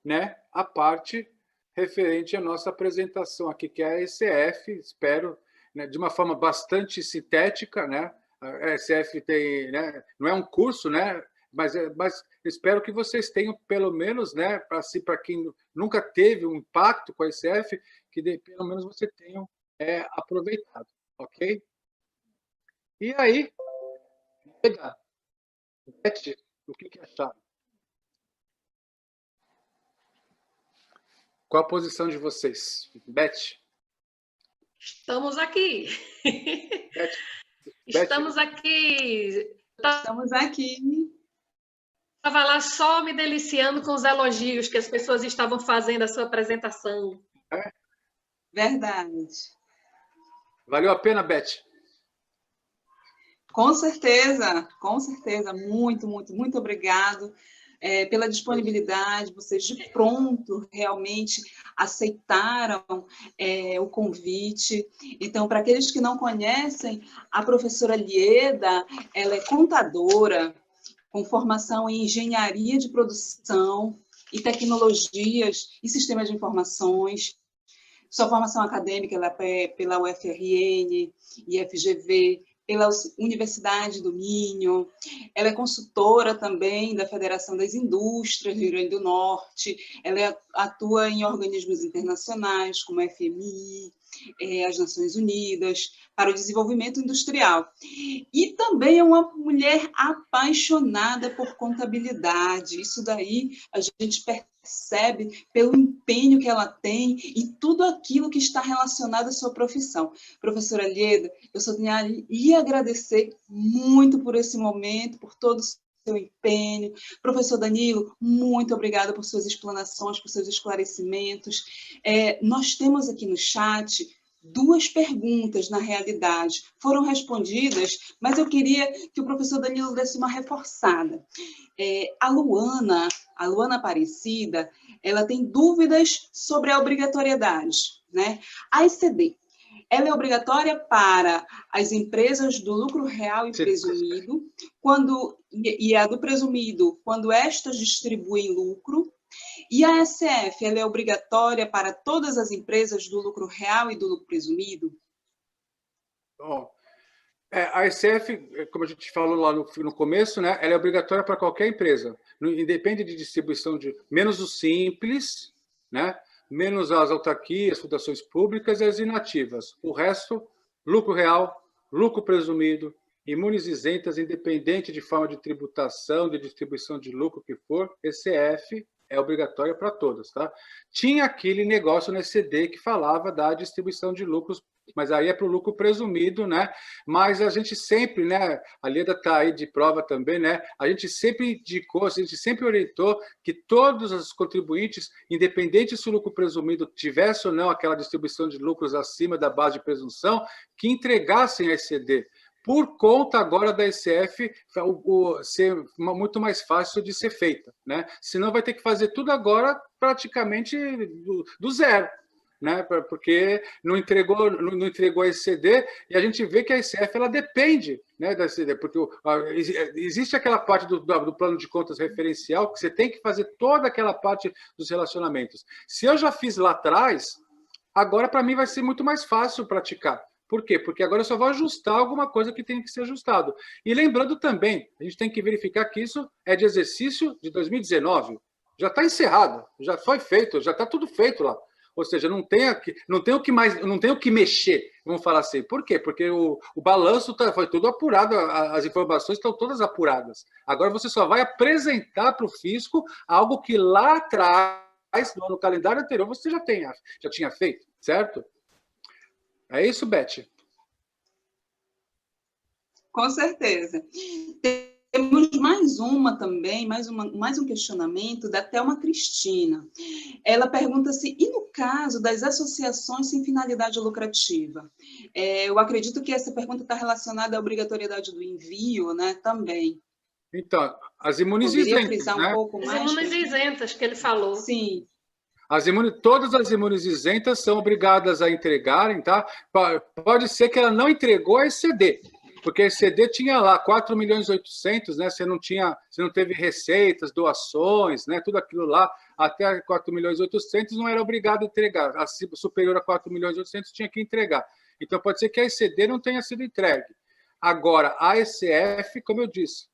né, a parte referente à nossa apresentação aqui, que é a ECF, espero, né, de uma forma bastante sintética, né? A ECF tem, né, não é um curso, né? Mas espero que vocês tenham, pelo menos, né, para quem nunca teve um impacto com a ECF, que pelo menos você tenham aproveitado, ok? E aí, Beth, o que acharam? Qual a posição de vocês? Beth? Estamos aqui. Beth? Estamos aqui. Estamos aqui. Estava lá só me deliciando com os elogios que as pessoas estavam fazendo à sua apresentação. Verdade. Valeu a pena, Beth? Com certeza. Muito, muito, muito obrigado pela disponibilidade. Vocês de pronto realmente aceitaram o convite. Então, para aqueles que não conhecem, a professora Lieda, ela é contadora, com formação em engenharia de produção e tecnologias e sistemas de informações. Sua formação acadêmica ela é pela UFRN e FGV, pela Universidade do Minho. Ela é consultora também da Federação das Indústrias do Rio Grande do Norte. Ela atua em organismos internacionais, como a FMI, as Nações Unidas, para o desenvolvimento industrial. E também é uma mulher apaixonada por contabilidade. Isso daí a gente percebe pelo empenho que ela tem e tudo aquilo que está relacionado à sua profissão. Professora Lieda, eu só tenho a lhe agradecer muito por esse momento, por todo o seu empenho. Professor Danilo, muito obrigada por suas explanações, por seus esclarecimentos. Nós temos aqui no chat 2 perguntas, na realidade, foram respondidas, mas eu queria que o professor Danilo desse uma reforçada. A Luana Aparecida, ela tem dúvidas sobre a obrigatoriedade, né? A ECD, ela é obrigatória para as empresas do lucro real e presumido, e a do presumido, quando estas distribuem lucro. E a ECF, ela é obrigatória para todas as empresas do lucro real e do lucro presumido? Bom, a ECF, como a gente falou lá no começo, né, ela é obrigatória para qualquer empresa, independe de distribuição menos os simples, né, menos as autarquias, fundações públicas e as inativas. O resto, lucro real, lucro presumido, imunes isentas, independente de forma de tributação, de distribuição de lucro que for, ECF é obrigatória para todas, tá? Tinha aquele negócio no ECD que falava da distribuição de lucros, mas aí é para o lucro presumido, né? Mas a gente sempre, né? A Leda está aí de prova também, né? A gente sempre indicou, a gente sempre orientou que todos os contribuintes, independente se o lucro presumido tivesse ou não aquela distribuição de lucros acima da base de presunção, que entregassem a ECD. Por conta agora da ECF ser muito mais fácil de ser feita, né? Senão vai ter que fazer tudo agora praticamente do zero, né? Porque não entregou a ECD e a gente vê que a ECF ela depende, né, da ECD, porque existe aquela parte do plano de contas referencial que você tem que fazer toda aquela parte dos relacionamentos. Se eu já fiz lá atrás, agora para mim vai ser muito mais fácil praticar. Por quê? Porque agora eu só vou ajustar alguma coisa que tem que ser ajustado. E lembrando também, a gente tem que verificar que isso é de exercício de 2019. Já está encerrado, já foi feito, já está tudo feito lá. Ou seja, não tem o que mexer. Vamos falar assim. Por quê? Porque o balanço foi tudo apurado, as informações estão todas apuradas. Agora você só vai apresentar para o fisco algo que lá atrás, no calendário anterior, você já tinha feito, certo? É isso, Beth? Com certeza. Temos mais uma também, mais um questionamento da Thelma Cristina. Ela pergunta se, e no caso das associações sem finalidade lucrativa? Eu acredito que essa pergunta está relacionada à obrigatoriedade do envio, né, também. Então, as imunizizentas, poderia frisar um pouco mais? As imunizizentas que ele falou. Sim. Todas as imunizizentas são obrigadas a entregarem, tá? Pode ser que ela não entregou a ECD, porque a ECD tinha lá 4.800.000, né? Você não teve receitas, doações, né? Tudo aquilo lá, até 4.800.000 não era obrigado a entregar. Superior a 4.800.000 tinha que entregar. Então, pode ser que a ECD não tenha sido entregue. Agora, a ECF, como eu disse,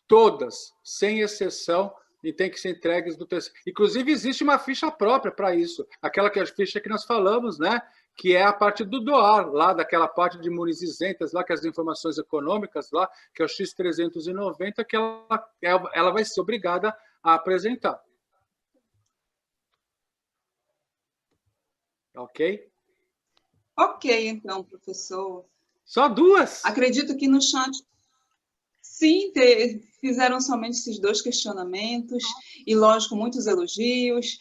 todas, sem exceção, e tem que ser entregues do terceiro. Inclusive, existe uma ficha própria para isso. Aquela ficha que nós falamos, né? Que é a parte do DOAR, lá daquela parte de imunizizentas, lá que as informações econômicas, lá, que é o X390, que ela vai ser obrigada a apresentar. Ok? Ok, então, professor. Só duas? Acredito que no chat... Sim, fizeram somente esses 2 questionamentos e, lógico, muitos elogios.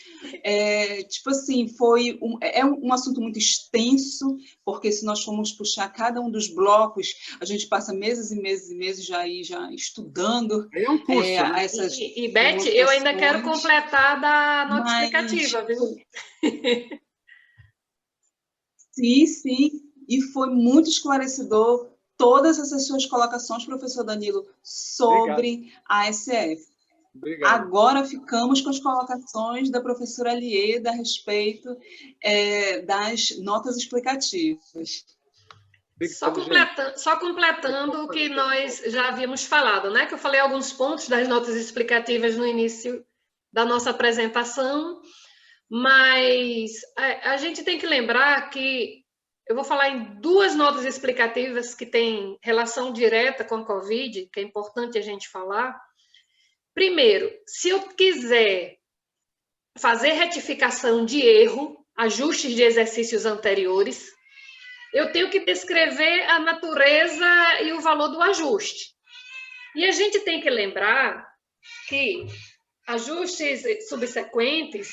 Tipo assim, foi um assunto muito extenso, porque se nós formos puxar cada um dos blocos, a gente passa meses e meses e meses já estudando. É um curso, né? Essas e Beth, eu ainda quero completar da nota explicativa, viu? Sim, e foi muito esclarecedor todas essas suas colocações, professor Danilo, sobre a ECF. Obrigado. Agora ficamos com as colocações da professora Lieda a respeito das notas explicativas. Só completando o que nós já havíamos falado, né? Que eu falei alguns pontos das notas explicativas no início da nossa apresentação, mas a gente tem que lembrar que eu vou falar em 2 notas explicativas que têm relação direta com a COVID, que é importante a gente falar. Primeiro, se eu quiser fazer retificação de erro, ajustes de exercícios anteriores, eu tenho que descrever a natureza e o valor do ajuste. E a gente tem que lembrar que ajustes subsequentes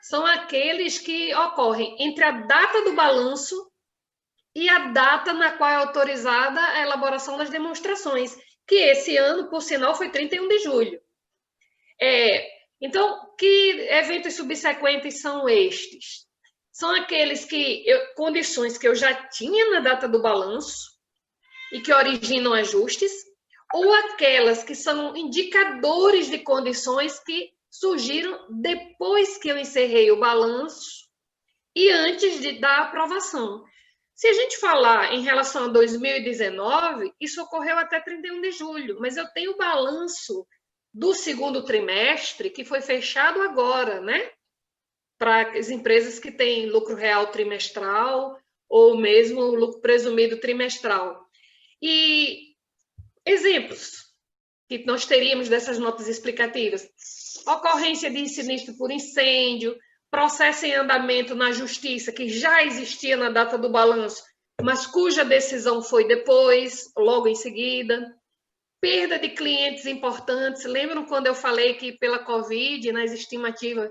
são aqueles que ocorrem entre a data do balanço e a data na qual é autorizada a elaboração das demonstrações, que esse ano, por sinal, foi 31 de julho. Então, que eventos subsequentes são estes? São aqueles condições que eu já tinha na data do balanço e que originam ajustes, ou aquelas que são indicadores de condições que surgiram depois que eu encerrei o balanço e antes da aprovação. Se a gente falar em relação a 2019, isso ocorreu até 31 de julho, mas eu tenho o balanço do 2º trimestre, que foi fechado agora, né? Para as empresas que têm lucro real trimestral ou mesmo lucro presumido trimestral. E exemplos que nós teríamos dessas notas explicativas: ocorrência de sinistro por incêndio, processo em andamento na justiça, que já existia na data do balanço, mas cuja decisão foi depois, logo em seguida, perda de clientes importantes. Lembram quando eu falei que pela Covid, nas estimativas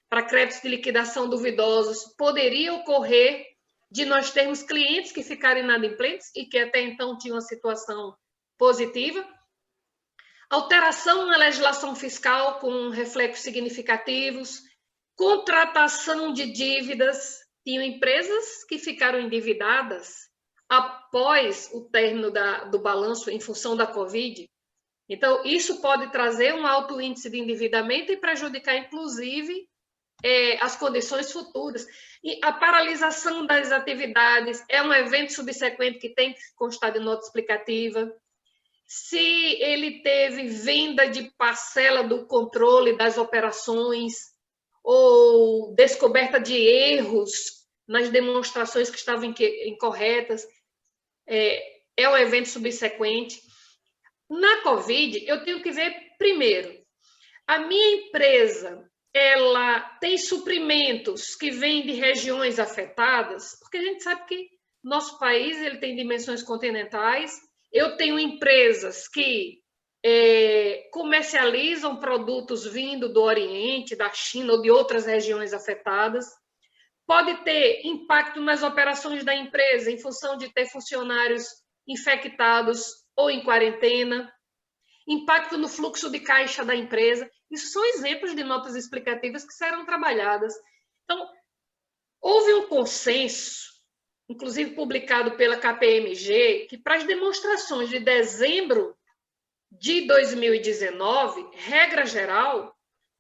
para créditos de liquidação duvidosos, poderia ocorrer de nós termos clientes que ficaram inadimplentes e que até então tinham uma situação positiva? Alteração na legislação fiscal com reflexos significativos, contratação de dívidas. Tinham empresas que ficaram endividadas após o término do balanço em função da Covid. Então, isso pode trazer um alto índice de endividamento e prejudicar, inclusive, as condições futuras. E a paralisação das atividades é um evento subsequente que tem que constar de nota explicativa. Se ele teve venda de parcela do controle das operações ou descoberta de erros nas demonstrações que estavam incorretas, é um evento subsequente. Na Covid, eu tenho que ver, primeiro, a minha empresa, ela tem suprimentos que vêm de regiões afetadas, porque a gente sabe que nosso país ele tem dimensões continentais. Eu tenho empresas que comercializam produtos vindo do Oriente, da China ou de outras regiões afetadas. Pode ter impacto nas operações da empresa em função de ter funcionários infectados ou em quarentena. Impacto no fluxo de caixa da empresa. Isso são exemplos de notas explicativas que serão trabalhadas. Então, houve um consenso, inclusive publicado pela KPMG, que para as demonstrações de dezembro de 2019, regra geral,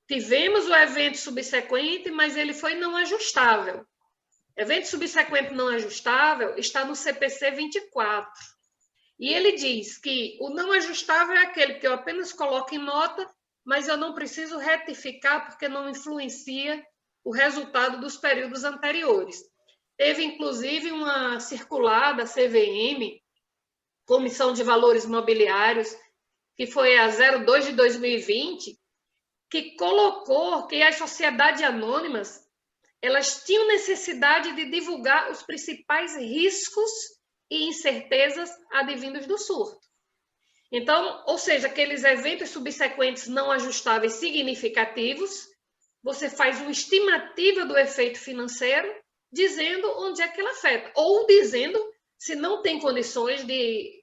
tivemos o evento subsequente, mas ele foi não ajustável. Evento subsequente não ajustável está no CPC 24. E ele diz que o não ajustável é aquele que eu apenas coloco em nota, mas eu não preciso retificar porque não influencia o resultado dos períodos anteriores. Teve, inclusive, uma circular da CVM, Comissão de Valores Mobiliários, que foi a 02 de 2020, que colocou que as sociedades anônimas elas tinham necessidade de divulgar os principais riscos e incertezas advindos do surto. Então, ou seja, aqueles eventos subsequentes não ajustáveis significativos, você faz uma estimativa do efeito financeiro, dizendo onde é que ela afeta, ou dizendo, se não tem condições de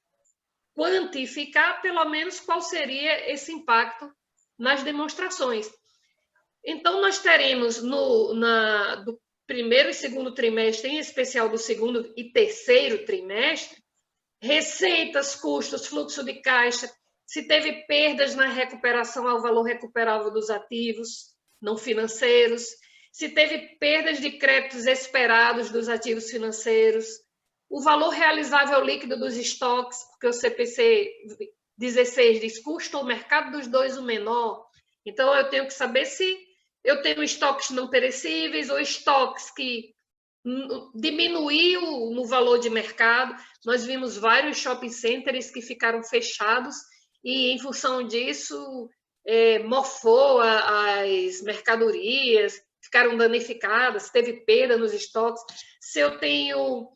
quantificar, pelo menos qual seria esse impacto nas demonstrações. Então, nós teremos do primeiro e segundo trimestre, em especial do segundo e terceiro trimestre, receitas, custos, fluxo de caixa, se teve perdas na recuperação ao valor recuperável dos ativos não financeiros, se teve perdas de créditos esperados dos ativos financeiros, o valor realizável líquido dos estoques, porque o CPC 16 diz custo ou mercado dos dois o menor. Então, eu tenho que saber se eu tenho estoques não perecíveis ou estoques que diminuiu no valor de mercado. Nós vimos vários shopping centers que ficaram fechados e, em função disso, mofou as mercadorias, ficaram danificadas, teve perda nos estoques. Se eu tenho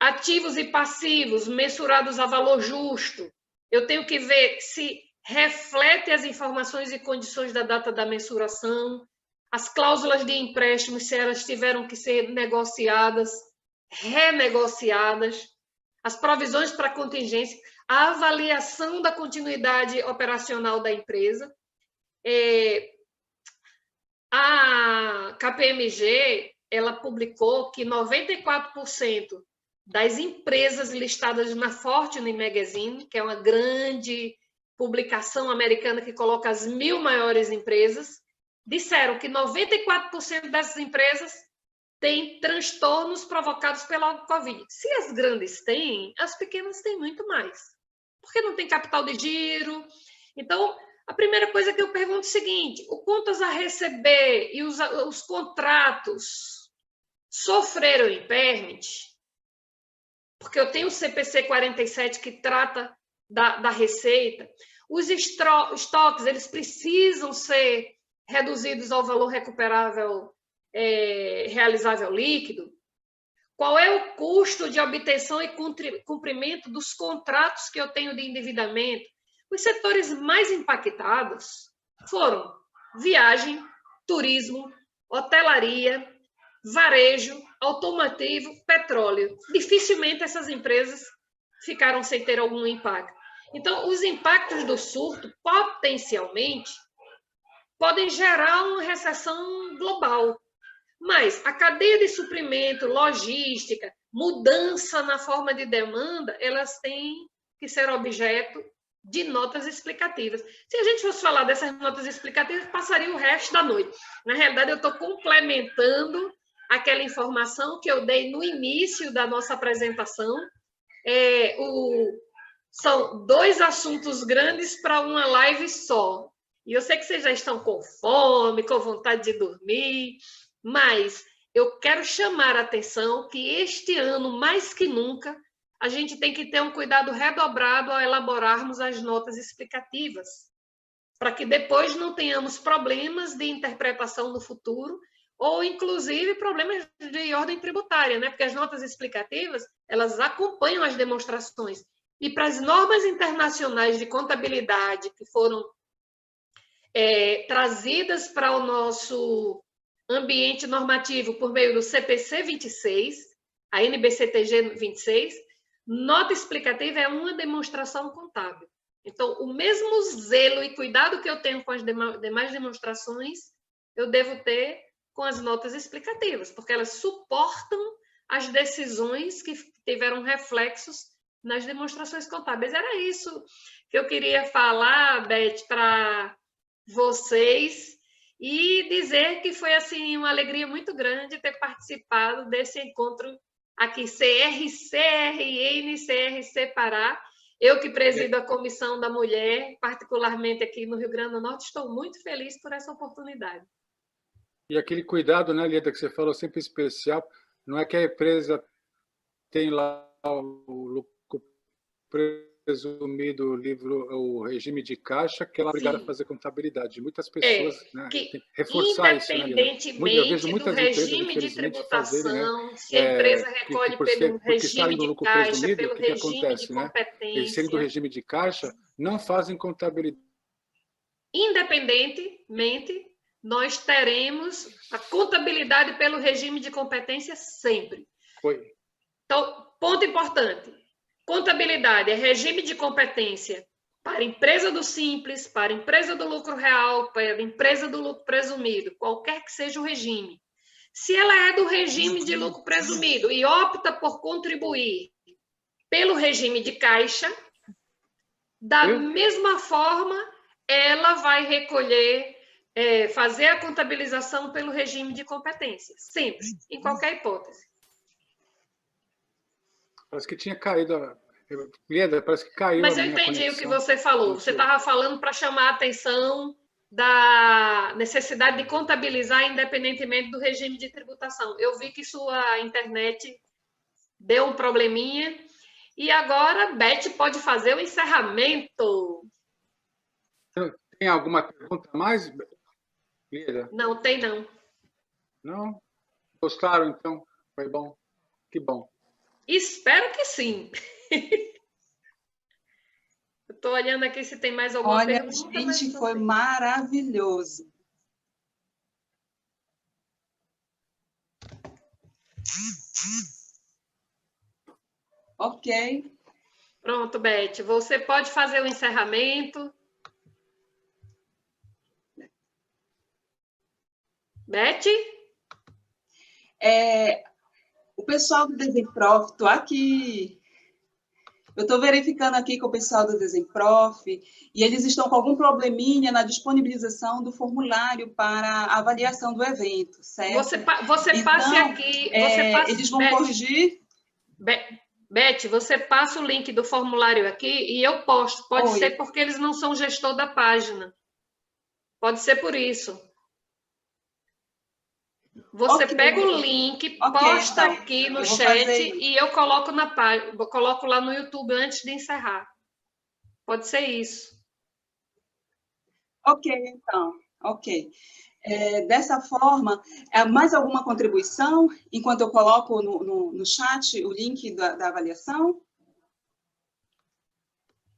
ativos e passivos mensurados a valor justo, eu tenho que ver se reflete as informações e condições da data da mensuração, as cláusulas de empréstimo, se elas tiveram que ser negociadas, renegociadas, as provisões para contingência, a avaliação da continuidade operacional da empresa. A KPMG, ela publicou que 94% das empresas listadas na Fortune Magazine, que é uma grande publicação americana que coloca as 1000 maiores empresas, disseram que 94% dessas empresas têm transtornos provocados pela Covid. Se as grandes têm, as pequenas têm muito mais. Porque não tem capital de giro. Então, a primeira coisa que eu pergunto é o seguinte: o contas a receber e os contratos sofreram impairment? Porque eu tenho o CPC 47 que trata da receita. Os estoques, eles precisam ser reduzidos ao valor recuperável realizável líquido? Qual é o custo de obtenção e cumprimento dos contratos que eu tenho de endividamento? Os setores mais impactados foram viagem, turismo, hotelaria, varejo, automotivo, petróleo. Dificilmente essas empresas ficaram sem ter algum impacto. Então, os impactos do surto, potencialmente, podem gerar uma recessão global. Mas a cadeia de suprimento, logística, mudança na forma de demanda, elas têm que ser objeto de notas explicativas. Se a gente fosse falar dessas notas explicativas, passaria o resto da noite. Na realidade, eu estou complementando aquela informação que eu dei no início da nossa apresentação. São 2 assuntos grandes para uma live só. E eu sei que vocês já estão com fome, com vontade de dormir, mas eu quero chamar a atenção que este ano, mais que nunca, a gente tem que ter um cuidado redobrado ao elaborarmos as notas explicativas, para que depois não tenhamos problemas de interpretação no futuro, ou inclusive problemas de ordem tributária, né? Porque as notas explicativas, elas acompanham as demonstrações. E para as normas internacionais de contabilidade que foram trazidas para o nosso ambiente normativo por meio do CPC 26, a NBCTG 26, nota explicativa é uma demonstração contábil. Então, o mesmo zelo e cuidado que eu tenho com as demais demonstrações, eu devo ter com as notas explicativas, porque elas suportam as decisões que tiveram reflexos nas demonstrações contábeis. Era isso que eu queria falar, Beth, para vocês, e dizer que foi assim uma alegria muito grande ter participado desse encontro aqui, CRC-RN, CRC Pará. Eu que presido a Comissão da Mulher, particularmente aqui no Rio Grande do Norte, estou muito feliz por essa oportunidade. E aquele cuidado, né, Lieda, que você falou, sempre especial, não é que a empresa tem lá o lucro presumido, o regime de caixa, que ela é obrigada a fazer contabilidade. Muitas pessoas, né, tem que reforçar isso, né, Lieda? Eu vejo muitas do regime empresas, de tributação, fazerem, né, se a empresa recolhe pelo porque regime do de lucro caixa, presumido, pelo o que, que regime acontece, de né? Eles serem do competência, regime de caixa, não fazem contabilidade. independentemente, nós teremos a contabilidade pelo regime de competência sempre. Foi. Então, ponto importante. Contabilidade é regime de competência para empresa do simples, para empresa do lucro real, para empresa do lucro presumido, qualquer que seja o regime. Se ela é do regime de lucro presumido e opta por contribuir pelo regime de caixa, da mesma forma, ela vai recolher, fazer a contabilização pelo regime de competência, sempre, em qualquer hipótese. Parece que tinha caído. Lieda, parece que caiu. Mas eu entendi o que você falou. Você estava falando para chamar a atenção da necessidade de contabilizar independentemente do regime de tributação. Eu vi que sua internet deu um probleminha. E agora, Beth pode fazer o encerramento. Tem alguma pergunta a mais, Lieda? Não, tem não. Não? Gostaram, então? Foi bom? Que bom. Espero que sim. Eu estou olhando aqui se tem mais alguma pergunta. Olha, gente, foi maravilhoso. Ok. Pronto, Beth. Você pode fazer o encerramento. Beth? O pessoal do Desenprof, estou aqui. Eu estou verificando aqui com o pessoal do Desenprof e eles estão com algum probleminha na disponibilização do formulário para a avaliação do evento, certo? Você então, passe aqui. Eles vão corrigir? Beth, você passa o link do formulário aqui e eu posto. Pode ser porque eles não são gestor da página. Pode ser por isso. Você pega o link, posta então, aqui no chat e eu coloco na página, coloco lá no YouTube antes de encerrar. Pode ser isso. Ok, então. Ok. Dessa forma, mais alguma contribuição, enquanto eu coloco no chat o link da avaliação?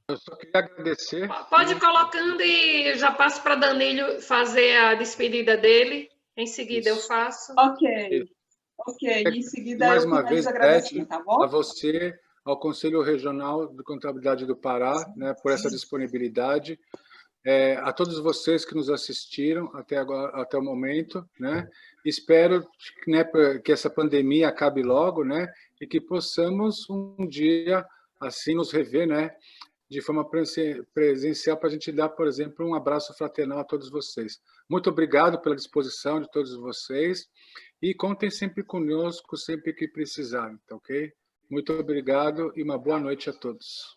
Eu só queria agradecer. Pode ir colocando e já passo para Danilo fazer a despedida dele. Em seguida eu faço. Ok. Em seguida mais eu uma vez, agradecendo, Beth, tá bom? a você, ao Conselho Regional de Contabilidade do Pará, né, por essa disponibilidade. A todos vocês que nos assistiram até agora, até o momento, né? Espero, né, que essa pandemia acabe logo, né? E que possamos um dia assim nos rever, né? De forma presencial, para a gente dar, por exemplo, um abraço fraternal a todos vocês. Muito obrigado pela disposição de todos vocês e contem sempre conosco, sempre que precisarem, tá ok? Muito obrigado e uma boa noite a todos.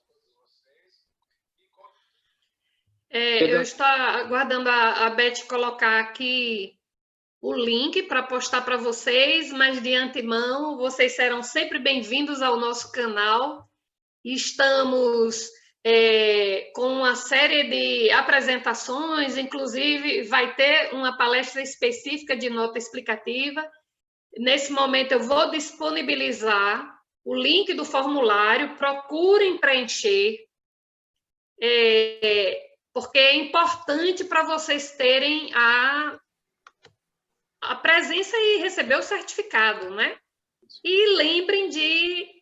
Eu estou aguardando a Beth colocar aqui o link para postar para vocês, mas de antemão, vocês serão sempre bem-vindos ao nosso canal. Estamos com uma série de apresentações, inclusive vai ter uma palestra específica de nota explicativa. Nesse momento, eu vou disponibilizar o link do formulário, procurem preencher, porque é importante para vocês terem a presença e receber o certificado, né? E lembrem de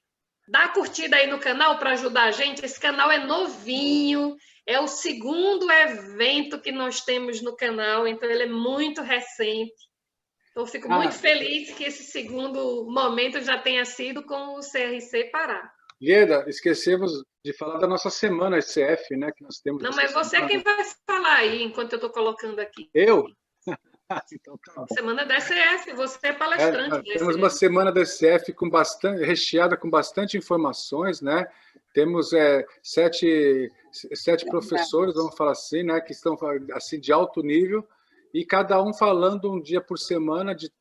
dar curtida aí no canal para ajudar a gente. Esse canal é novinho, é o segundo evento que nós temos no canal, então ele é muito recente. Então, eu fico muito feliz que esse segundo momento já tenha sido com o CRC Pará. Lieda, esquecemos de falar da nossa semana ICF, né? Que nós temos. Não, mas você é quem vai falar aí, enquanto eu estou colocando aqui. Eu? Então, tá bom. Semana da ICF, você é palestrante. Temos uma semana da ICF recheada com bastante informações, né? Temos sete professores, vamos falar assim, né? Que estão assim, de alto nível, e cada um falando um dia por semana de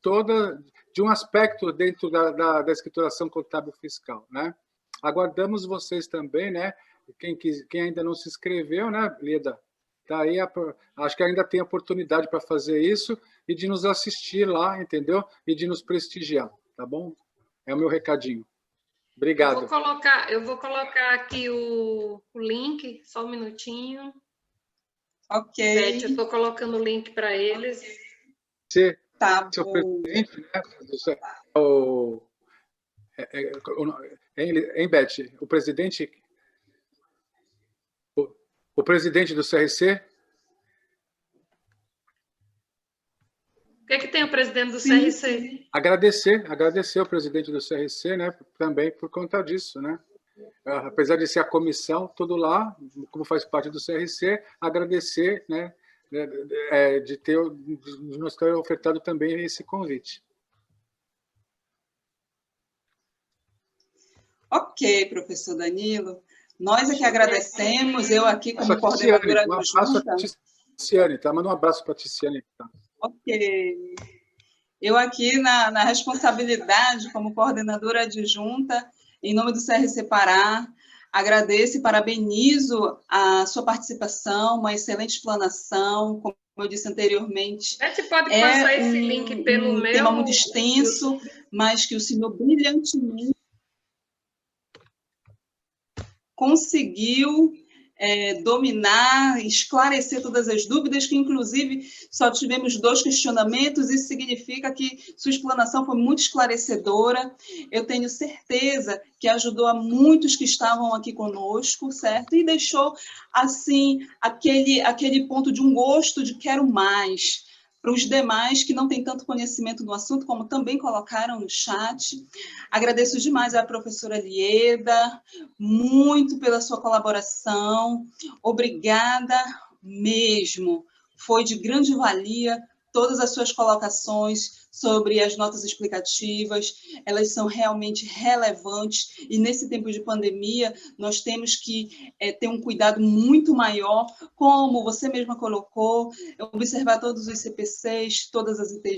um aspecto dentro da escrituração contábil fiscal, né? Aguardamos vocês também, né? Quem ainda não se inscreveu, né, Lieda? Tá aí, acho que ainda tem oportunidade para fazer isso e de nos assistir lá, entendeu? E de nos prestigiar, tá bom? É o meu recadinho. Obrigado. Eu vou colocar aqui o link, só um minutinho. Ok. Beth, eu estou colocando o link para eles. Você, tá seu bom. presidente, né? Hein, Beth? O presidente do CRC? O que é que tem o presidente do CRC? Sim. Agradecer ao presidente do CRC, né? Também por conta disso, né? Apesar de ser a comissão, tudo lá, como faz parte do CRC, agradecer, né? De nos ter ofertado também esse convite. Ok, professor Danilo. Nós é que agradecemos, eu aqui como coordenadora adjunta. Ticiane, tá? Manda um abraço para a Ticiane. Tá? Ok. Eu aqui na responsabilidade como coordenadora adjunta, em nome do CRC Pará, agradeço e parabenizo a sua participação, uma excelente explanação, como eu disse anteriormente. Você pode passar esse link pelo meu... tema muito extenso, mas que o senhor brilhantemente conseguiu dominar, esclarecer todas as dúvidas, que inclusive só tivemos 2 questionamentos, isso significa que sua explanação foi muito esclarecedora, eu tenho certeza que ajudou a muitos que estavam aqui conosco, certo? E deixou, assim, aquele ponto de um gosto de quero mais, para os demais que não têm tanto conhecimento do assunto, como também colocaram no chat. Agradeço demais à professora Lieda, muito pela sua colaboração. Obrigada mesmo. Foi de grande valia todas as suas colocações sobre as notas explicativas, elas são realmente relevantes, e nesse tempo de pandemia, nós temos que ter um cuidado muito maior, como você mesma colocou, observar todos os CPCs, todas as